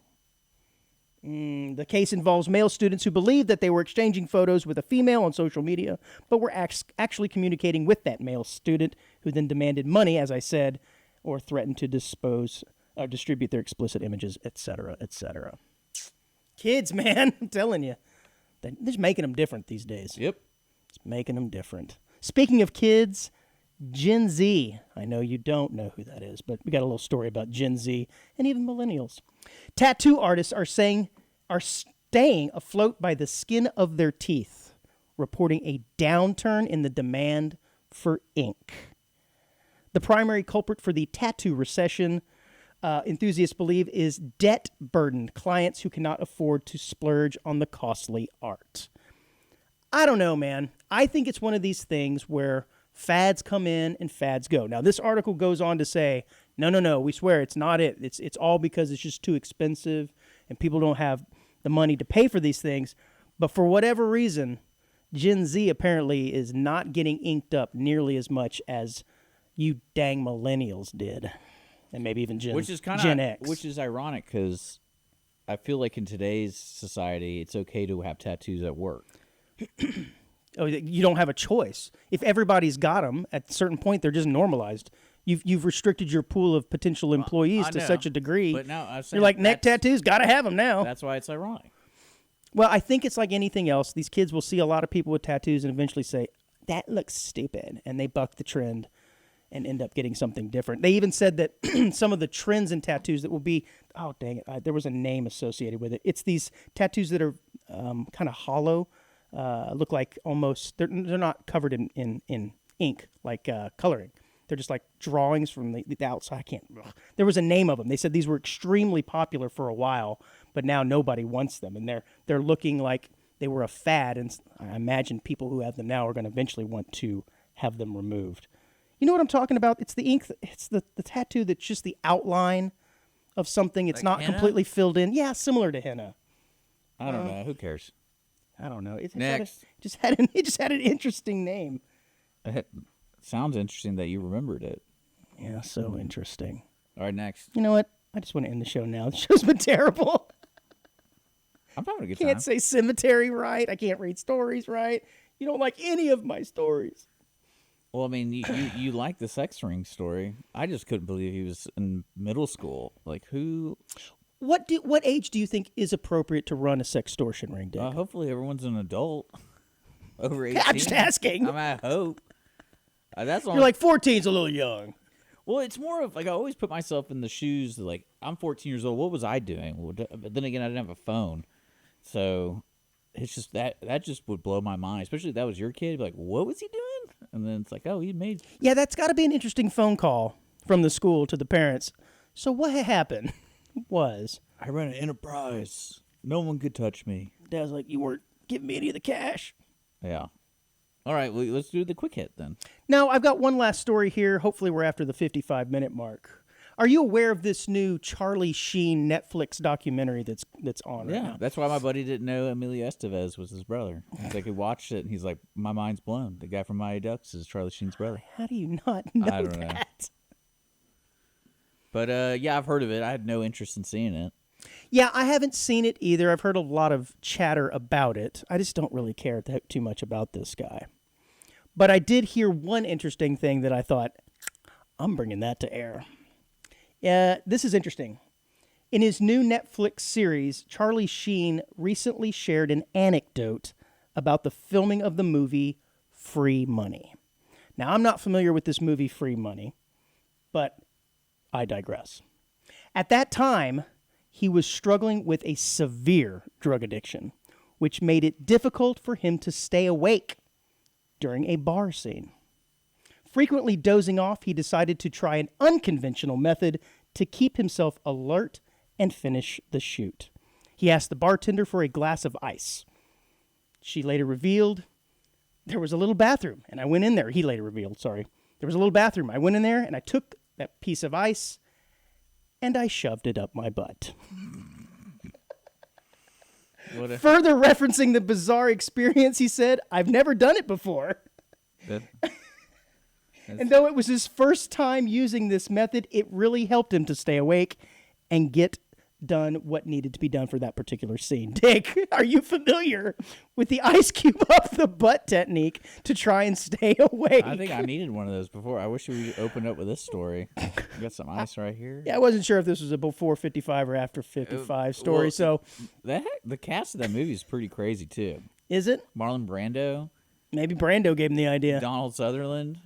Speaker 2: The case involves male students who believed that they were exchanging photos with a female on social media, but were actually communicating with that male student, who then demanded money, as I said, or threatened to distribute their explicit images, etc., etc. Kids, man, I'm telling you. They're just making them different these days.
Speaker 3: Yep.
Speaker 2: Just making them different. Speaking of kids, Gen Z. I know you don't know who that is, but we got a little story about Gen Z and even millennials. Tattoo artists are staying afloat by the skin of their teeth, reporting a downturn in the demand for ink. The primary culprit for the tattoo recession, enthusiasts believe, is debt-burdened clients who cannot afford to splurge on the costly art. I don't know, man. I think it's one of these things where fads come in and fads go. Now, this article goes on to say, no, we swear it's not it. It's all because it's just too expensive and people don't have the money to pay for these things. But for whatever reason, Gen Z apparently is not getting inked up nearly as much as you dang millennials did. And maybe even Gen X.
Speaker 3: Which is ironic because I feel like in today's society, it's okay to have tattoos at work.
Speaker 2: Oh, you don't have a choice. If everybody's got them, at a certain point, they're just normalized. You've restricted your pool of potential employees to such a degree.
Speaker 3: But now
Speaker 2: you're like, neck tattoos, got to have them now.
Speaker 3: That's why it's ironic.
Speaker 2: Well, I think it's like anything else. These kids will see a lot of people with tattoos and eventually say, that looks stupid. And they buck the trend and end up getting something different. They even said that some of the trends in tattoos that will be, oh, dang it, there was a name associated with it. It's these tattoos that are kind of hollow, look like almost, they're not covered in ink, like coloring. They're just like drawings from the outside. There was a name of them. They said these were extremely popular for a while, but now nobody wants them. And they're looking like they were a fad. And I imagine people who have them now are going to eventually want to have them removed. You know what I'm talking about? It's the ink. It's the tattoo that's just the outline of something. It's
Speaker 1: Like
Speaker 2: not
Speaker 1: henna?
Speaker 2: Completely filled in. Yeah, similar to henna.
Speaker 3: I don't know. Who cares?
Speaker 2: I don't know. It
Speaker 3: Next.
Speaker 2: just had an interesting name.
Speaker 3: It sounds interesting that you remembered it.
Speaker 2: Yeah, so interesting.
Speaker 3: All right, next.
Speaker 2: You know what? I just want to end the show now. The show's been terrible.
Speaker 3: I'm having a good
Speaker 2: Can't
Speaker 3: time.
Speaker 2: say cemetery right. I can't read stories right. You don't like any of my stories.
Speaker 3: Well, I mean, you like the sex ring story. I just couldn't believe he was in middle school. Like, who?
Speaker 2: What age do you think is appropriate to run a sextortion ring, Dick?
Speaker 3: Hopefully everyone's an adult. Over 18.
Speaker 2: I'm just asking.
Speaker 3: I hope. That's all.
Speaker 2: You're like 14's a little young.
Speaker 3: Well, it's more of like I always put myself in the shoes. Like I'm 14 years old. What was I doing? Well, but then again, I didn't have a phone, so it's just that just would blow my mind. Especially if that was your kid. You'd be like, what was he doing? And then it's like, oh, he made.
Speaker 2: Yeah, that's got to be an interesting phone call from the school to the parents. So what had happened was
Speaker 3: I ran an enterprise. No one could touch me.
Speaker 2: Dad's like, you weren't giving me any of the cash.
Speaker 3: Yeah. All right, well, let's do the quick hit then.
Speaker 2: Now, I've got one last story here. Hopefully, we're after the 55-minute mark. Are you aware of this new Charlie Sheen Netflix documentary that's on right
Speaker 3: Yeah,
Speaker 2: now?
Speaker 3: that's why my buddy didn't know Emilio Estevez was his brother. He's like, he watched it, and he's like, my mind's blown. The guy from Mighty Ducks is Charlie Sheen's brother.
Speaker 2: How do you not know
Speaker 3: I don't know.
Speaker 2: that?
Speaker 3: But, yeah, I've heard of it. I had no interest in seeing it.
Speaker 2: Yeah, I haven't seen it either. I've heard a lot of chatter about it. I just don't really care too much about this guy. But I did hear one interesting thing that I thought, I'm bringing that to air. This is interesting. In his new Netflix series, Charlie Sheen recently shared an anecdote about the filming of the movie Free Money. Now, I'm not familiar with this movie Free Money, but I digress. At that time, he was struggling with a severe drug addiction, which made it difficult for him to stay awake during a bar scene. Frequently dozing off, he decided to try an unconventional method to keep himself alert and finish the shoot. He asked the bartender for a glass of ice. She later revealed there was a little bathroom, and I went in there. He later revealed, sorry. There was a little bathroom. I went in there, and I took that piece of ice, and I shoved it up my butt. Further referencing the bizarre experience, he said, I've never done it before. And though it was his first time using this method, it really helped him to stay awake and get done what needed to be done for that particular scene. Dick, are you familiar with the ice cube up the butt technique to try and stay awake?
Speaker 3: I think I needed one of those before. I wish we opened up with this story. We got some ice right here.
Speaker 2: Yeah, I wasn't sure if this was a before 55 or after 55 story.
Speaker 3: well,
Speaker 2: So,
Speaker 3: The cast of that movie is pretty crazy too.
Speaker 2: is it?
Speaker 3: Marlon Brando,
Speaker 2: Maybe Brando gave him the idea.
Speaker 3: Donald Sutherland,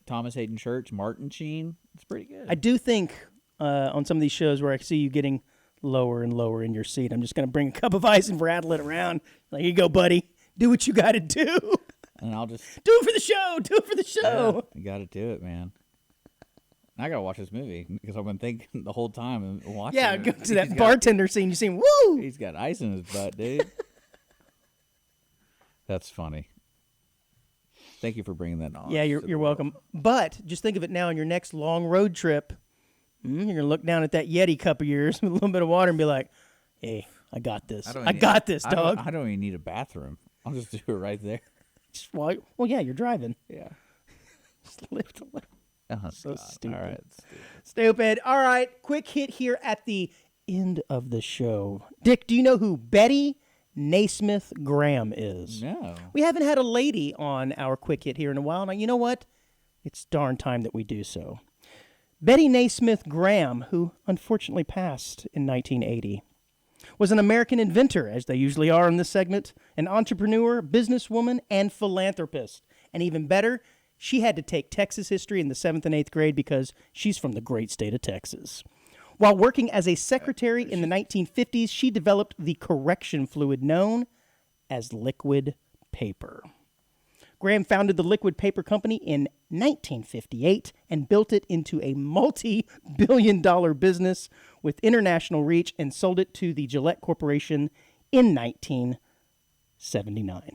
Speaker 3: Thomas Hayden Church, Martin Sheen. It's pretty good.
Speaker 2: I do think on some of these shows where I see you getting lower and lower in your seat, I'm just going to bring a cup of ice and rattle it around. Like, here you go, buddy. Do what you got to do.
Speaker 3: and I'll just
Speaker 2: Do it for the show. Do it for the show.
Speaker 3: you got to do it, man. I gotta watch this movie because I've been thinking the whole time and watching.
Speaker 2: Yeah,
Speaker 3: it.
Speaker 2: go to that
Speaker 3: He's
Speaker 2: bartender scene. You see him, woo!
Speaker 3: He's got ice in his butt, dude. That's funny. Thank you for bringing that on.
Speaker 2: Yeah, you're welcome. But just think of it now on your next long road trip. You're going to look down at that Yeti cup of yours with a little bit of water and be like, hey, I got this. I got this, dog.
Speaker 3: I don't even need a bathroom. I'll just do it right there.
Speaker 2: Well, yeah, you're driving.
Speaker 3: Yeah.
Speaker 2: Just lift a little.
Speaker 3: Oh,
Speaker 2: So
Speaker 3: God.
Speaker 2: stupid.
Speaker 3: All right.
Speaker 2: Stupid. All right, quick hit here at the end of the show. Dick, do you know who Betty Naismith Graham is?
Speaker 3: No.
Speaker 2: We haven't had a lady on our quick hit here in a while. Now, you know what? It's darn time that we do so. Betty Naismith Graham, who unfortunately passed in 1980, was an American inventor, as they usually are in this segment, an entrepreneur, businesswoman, and philanthropist. And even better, she had to take Texas history in the 7th and 8th grade because she's from the great state of Texas. While working as a secretary in the 1950s, she developed the correction fluid known as liquid paper. Graham founded the Liquid Paper Company in 1958 and built it into a multi-billion-dollar business with international reach and sold it to the Gillette Corporation in 1979.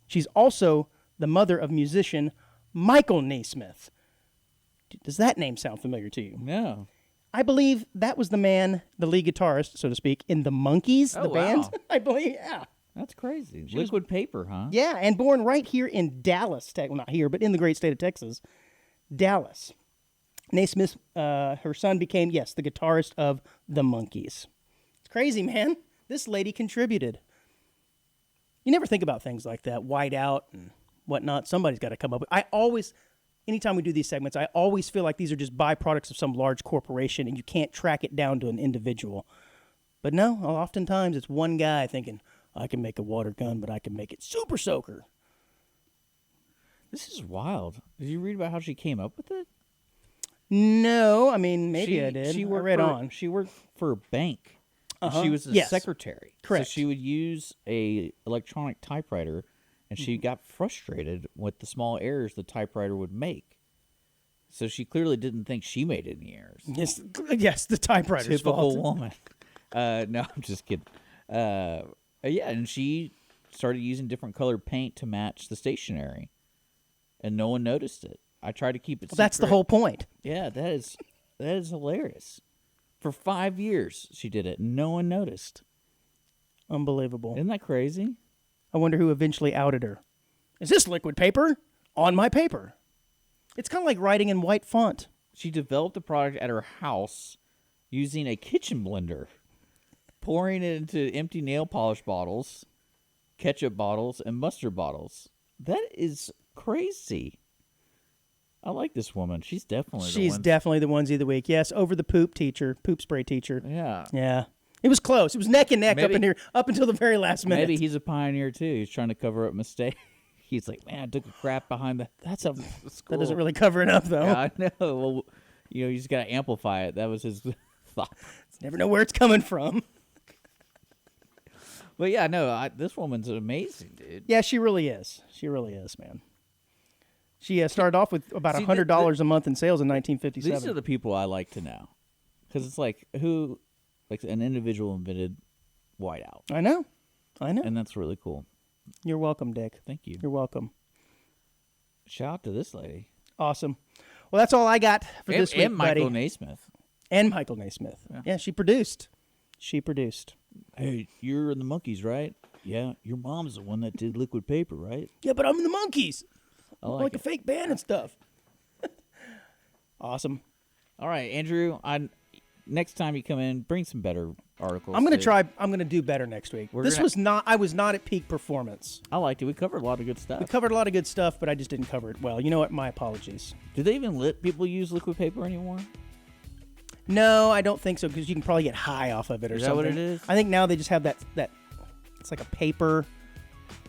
Speaker 2: She's also the mother of musician Michael Naismith. Does that name sound familiar to you?
Speaker 3: No.
Speaker 2: I believe that was the man, the lead guitarist, so to speak, in the Monkees,
Speaker 3: Oh,
Speaker 2: the band.
Speaker 3: wow.
Speaker 2: I believe, yeah.
Speaker 3: That's crazy. Liquid paper, huh?
Speaker 2: Yeah, and born right here in Dallas, well, not here, but in the great state of Texas, Dallas. Naismith, her son became, yes, the guitarist of the Monkees. It's crazy, man. This lady contributed. You never think about things like that, white out and whatnot. Somebody's got to come up with. I always, anytime we do these segments, I always feel like these are just byproducts of some large corporation and you can't track it down to an individual. But no, oftentimes it's one guy thinking, I can make a water gun, but I can make it super soaker.
Speaker 3: This is wild. Did you read about how she came up with it?
Speaker 2: No, I mean, maybe I did. I read on.
Speaker 3: She worked for a bank. And
Speaker 2: Uh-huh.
Speaker 3: she was a
Speaker 2: Yes.
Speaker 3: secretary.
Speaker 2: Correct.
Speaker 3: So she would use a electronic typewriter, and she
Speaker 2: Mm-hmm.
Speaker 3: got frustrated with the small errors the typewriter would make. So she clearly didn't think she made any errors.
Speaker 2: Yes, the typewriter's
Speaker 3: Typical
Speaker 2: fault.
Speaker 3: woman. No, I'm just kidding. Yeah, and she started using different colored paint to match the stationery, and no one noticed it. I tried to keep it.
Speaker 2: Well, that's the
Speaker 3: secret.
Speaker 2: whole point.
Speaker 3: Yeah, that is hilarious. For 5 years, she did it. No one noticed.
Speaker 2: Unbelievable.
Speaker 3: Isn't that crazy?
Speaker 2: I wonder who eventually outed her. Is this liquid paper on my paper? It's kind of like writing in white font.
Speaker 3: She developed the product at her house using a kitchen blender, pouring it into empty nail polish bottles, ketchup bottles, and mustard bottles. That is crazy. I like this woman. She's definitely
Speaker 2: She's definitely the onesie of the week. Yes, over the poop spray teacher.
Speaker 3: Yeah.
Speaker 2: Yeah. It was close. It was neck and neck
Speaker 3: Maybe-
Speaker 2: up in here, up until the very last minute.
Speaker 3: Maybe he's a pioneer too. He's trying to cover up mistakes. He's like, man, I took a crap behind the.
Speaker 2: That's a,
Speaker 3: school.
Speaker 2: that doesn't really cover it up, though.
Speaker 3: Yeah, I know. Well, you just got to amplify it. That was his thought.
Speaker 2: Never know where it's coming from.
Speaker 3: But yeah, no, this woman's amazing, dude.
Speaker 2: Yeah, she really is. She really is, man. She started off with about
Speaker 3: See,
Speaker 2: $100 a month in sales in 1957.
Speaker 3: These are the people I like to know, because it's like like an individual invented whiteout,
Speaker 2: I know.
Speaker 3: and that's really cool.
Speaker 2: You're welcome, Dick.
Speaker 3: Thank you.
Speaker 2: You're welcome.
Speaker 3: Shout out to this lady
Speaker 2: Awesome. Well, that's all I got for this week,
Speaker 3: and Michael
Speaker 2: buddy.
Speaker 3: Naismith.
Speaker 2: And Michael Naismith. Yeah, she produced.
Speaker 3: Hey, you're in the Monkees, right? Yeah, your mom's the one that did liquid paper, right?
Speaker 2: Yeah, but I'm in the Monkees.
Speaker 3: I
Speaker 2: Like
Speaker 3: like
Speaker 2: a
Speaker 3: it.
Speaker 2: fake band and stuff. Awesome.
Speaker 3: All right, Andrew. next time you come in, bring some better articles.
Speaker 2: I'm gonna
Speaker 3: too.
Speaker 2: try. I'm gonna do better next week.
Speaker 3: We're
Speaker 2: This
Speaker 3: gonna-
Speaker 2: was not. I was not at peak performance.
Speaker 3: I liked it. We covered a lot of good
Speaker 2: We
Speaker 3: stuff.
Speaker 2: covered a lot of good stuff, but I just didn't cover it well. You know what? My apologies.
Speaker 3: Do they even let people use liquid paper anymore?
Speaker 2: No, I don't think so because you can probably get high off of it or
Speaker 3: Is that
Speaker 2: something.
Speaker 3: what it is?
Speaker 2: I think now they just have that. It's like a paper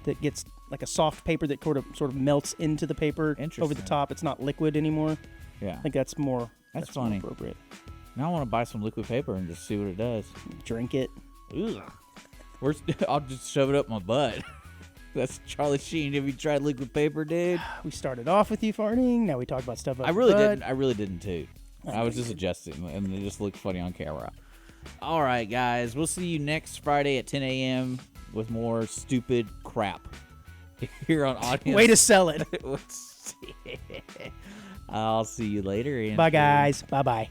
Speaker 2: that gets like a soft paper that sort of melts into the paper over the
Speaker 3: Interesting.
Speaker 2: top. It's not liquid anymore.
Speaker 3: Yeah.
Speaker 2: I think that's more.
Speaker 3: That's
Speaker 2: more
Speaker 3: funny.
Speaker 2: appropriate.
Speaker 3: Now I want to buy some liquid paper and just see what it does.
Speaker 2: Drink it.
Speaker 3: Ugh. I'll just shove it up my butt. That's Charlie Sheen. Have you tried liquid paper, dude?
Speaker 2: We started off with you farting. Now we talked about stuff. Up
Speaker 3: I really
Speaker 2: the butt.
Speaker 3: didn't. I really didn't too. I was just adjusting, and it just looked funny on camera. All right, guys. We'll see you next Friday at 10 a.m. with more stupid crap here on Audience.
Speaker 2: Way to sell it.
Speaker 3: I'll see you later.
Speaker 2: Bye, guys. Bye-bye.